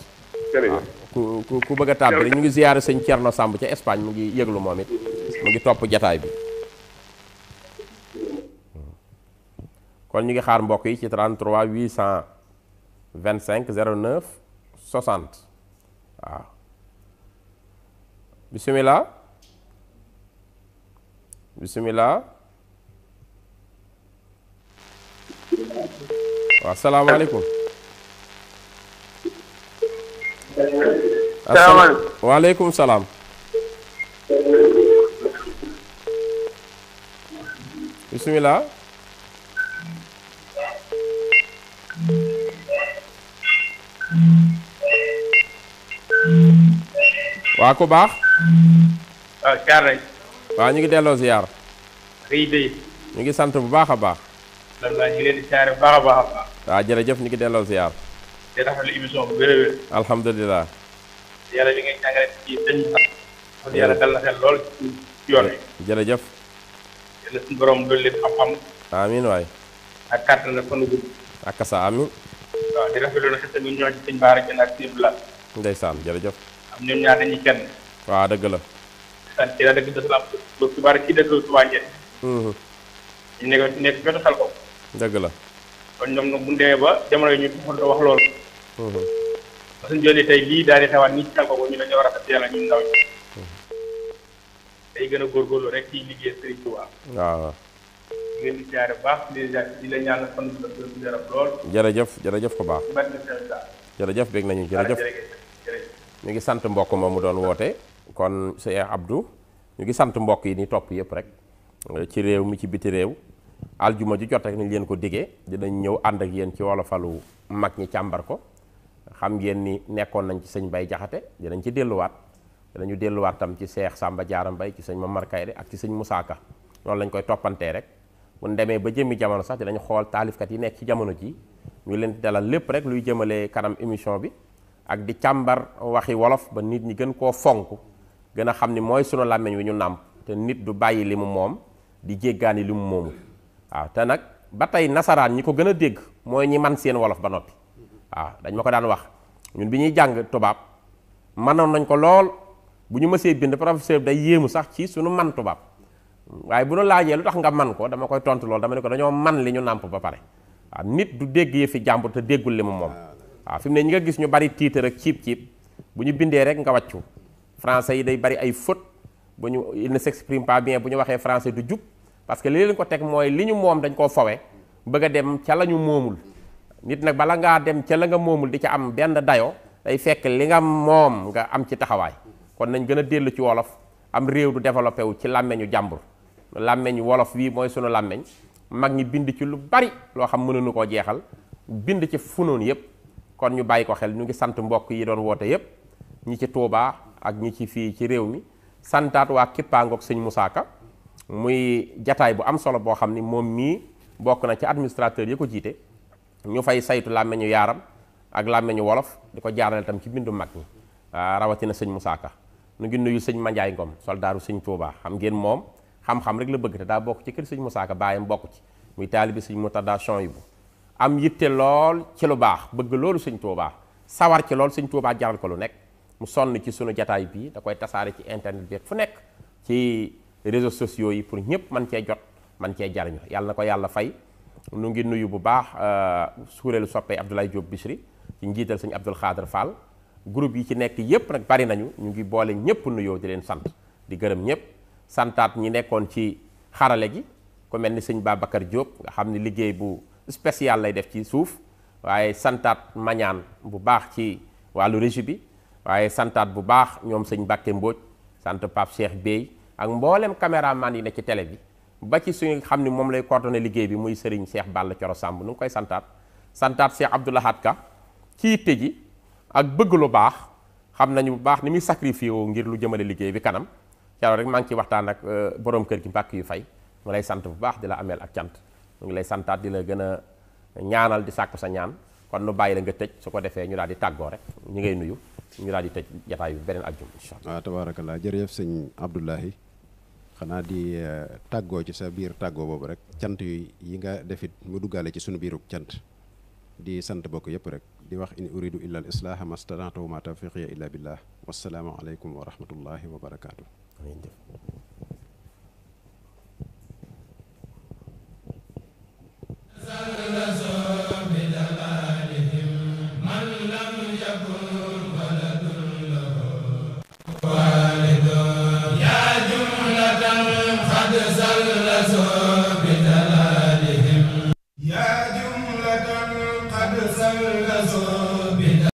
jërëjëf
ku bëgg a tàbbi rek ñu ngi ziyaare sëñ Thierno Samb ca Espagne mu ngi yëglu moom it mu ngi topp jataay bi kon ñu ngi xaar mbokk yi ci 33 825 09 60 waaw bismillah waaw salaamaaleykum waaleykum salaam bismillah waa ku baax
waaw ziar nañ
waaw ñu ngi delloo ziar ñu ngi sant bu baax a baax
alhamdulilah ñu ngi leen di ziare bu baax a baax.
waaw jërëjëf ñu ngi delloo ziar.
di rafetlu émission bu wér a wér.
alhamdulilah.
yàlla li ngay jàngale ci sëñ bi. yàlla dal na xel lool ci yoon wi.
jërëjëf.
yàlla suñu borom dolli leen xam-xam.
amiin waay.
ak kàttan na fan gudd.
ak kasa amiin.
waaw di rafetlu nag tamit ñoo ci sëñ Baara Jenn ak sëñ Abdoulaat.
ndeysaan jërëjëf.
am ñoom ñaar dañuy kenn.
waaw dëgg la.
sant ci la dëgg Dasalaam ba ci bari ci dëgg Touba Ndiaye. ñu nekk jotu xel ko.
dëgg la.
kon ñoom nag bu ñu demee ba jamono yi ñu wax loolu. parce que jëlee tey lii daal di xewaat nii ci xel ko ñu dañoo rafet yàlla ñun ndaw ñi. day gën a góorgóorlu rek ci liggéey Serigne Touba.
waaw.
di leen di jaare bu baax di la ñaan fan bu yaram lool.
jërëjëf jërëjëf ko baax. jërëjëf bég nañu jërëjëf. ñu ngi sant mbokk ma mu doon woote. kon Cheikh Abdou ñu ngi sant mbokk yi ni topp yëpp rek ci réew mi ci biti réew aljuma ju jot rek nañ leen ko diggee dinañ ñëw ànd ak yéen ci wolofalu mag ñi càmbar ko xam ngeen ni nekkoon nañ ci sëñ Bay Jaxate dinañ ci delluwaat dinañu delluwaat tam ci Cheikh Samba Diarra Mbay ci sëñ Mamar Kayre ak ci sëñ Moussa Ka loolu lañ koy toppantee rek bu ñu demee ba jëmmi jamono sax dinañ xool taalifkat yi nekk ci jamono ji ñu leen di dalal lépp rek luy jëmale kanam émission bi ak di càmbar waxi wolof ba nit ñi gën koo fonk gën a xam ni mooy sunu làmmiñ wi ñu nàmp te nit du bàyyi li mu moom di jéggaani li mu moomul waaw te nag ba tey nasaraan ñi ko gën a dégg mooy ñi man seen wolof ba noppi waaw dañ ma ko daan wax ñun bi ñuy jàng tubaab mënoon nañ ko lool bu ñu mësee bind professeur day yéemu sax ci sunu man tubaab waaye bu nu laajee lu tax nga man ko dama koy tontu lool dama ne ko dañoo man li ñu nàmp ba pare waaw nit du dégg yëfi jàmbur te déggul li mu moom waaw fi mu ne ñi nga gis ñu bari titre rek ciib bu ñu bindee rek nga wàccu français yi day bari ay faute bu ñu il ne s'exprime pas bien bu ñu waxee français du jub parce que li leen ko teg mooy li ñu moom dañ koo fowe bëgg a dem ca la ñu moomul nit nag bala ngaa dem ca la nga moomul di ca am benn dayo day fekk li nga moom nga am ci taxawaay kon nañ gën a dellu ci wolof am réew du développé wu ci làmmeñu jàmbur làmmeñu wolof wii mooy sunu làmmeñ mag ñi bind ci lu bari loo xam mënuñu koo jeexal bind ci funoon yépp kon ñu bàyyi ko xel ñu ngi sant mbokk yi doon woote yépp ñi ci Touba ak ñi ci fii ci réew mi santaat waa kippaangoog sëñ Moussa Ka muy jataay bu am solo boo xam ni moom mii bokk na ci administrateur yi ko jiite ñu fay saytu làmmeñu yaaram ak làmmeñu wolof di ko jaarale tam ci bindu mag ñi rawatina sëñ Moussa Ka nu ngi nuyu sëñ Mandiaye Ngom soldaaru sëñ Touba xam ngeen moom xam-xam rek la bëgg te daa bokk ci kër sëñ Moussa Ka baayam bokk ci muy taalibi sëñ Murtada Chouaïbou am yitte lool ci lu baax bëgg loolu sëñ Touba sawar ci lool sëñ Touba jaral ko lu nekk mu sonn ci sunu jataay bii da koy tasaare ci internet bi fu nekk ci réseaux sociaux yi pour ñëpp man cee jot man cee jariñu yàlla na ko yàlla fay nu ngi nuyu bu baax suureelu soppee Abdoulaye Diop Bichri ci njiital sëñ Abdoul Khader Fall groupe yi ci nekk yëpp nag bari nañu ñu ngi boole ñëpp nuyoo di leen sant di gërëm ñëpp santaat ñi nekkoon ci xarale gi ku mel ni sëñ Babacar Diop nga xam ni liggéey bu spécial lay def ci suuf waaye santaat mañaan bu baax ci wàllu régie bi waaye santaat bu baax ñoom sëñ Mbacke Mbodj sant Pape Cheikh Bey ak mboolem caméraman yi ne ci télé bi ba ci suñu xam ni moom lay coordonné liggéey bi muy Serigne Cheikh Balla Coro Samb nu ngi koy santaat Cheikh Abdou Lahad Ka ci yitte ji ak bëgg lu baax xam nañu bu baax ni muy sacrifié woo ngir lu jëmale liggéey bi kanam yàlla rek maa ngi ci waxtaan ak borom kër gi Mbàkke yu fay mu lay sant bu baax di la ameel ak cant mu ngi lay santaat di la gën a ñaanal di sàkku sa ñaan kon nu bàyyi la nga tëj su ko defee ñu daal di tàggoo rek ñi ngay nuyu ñu daal di tëj jataay bi beneen aljuma incha allah.
waaw tabaarakallaa jërëjëf sëñ Abdoulahi xanaa di tàggoo ci sa biir tàggoo boobu rek cant yi nga defit mu duggaale ci sunu biirug cant di sant bokk yëpp rek di wax in uridu illa al islaha mastata'tu wa ma tawfiqiya illa billah wassalaamu aleykum wa rahmatullahi wa barakaatu.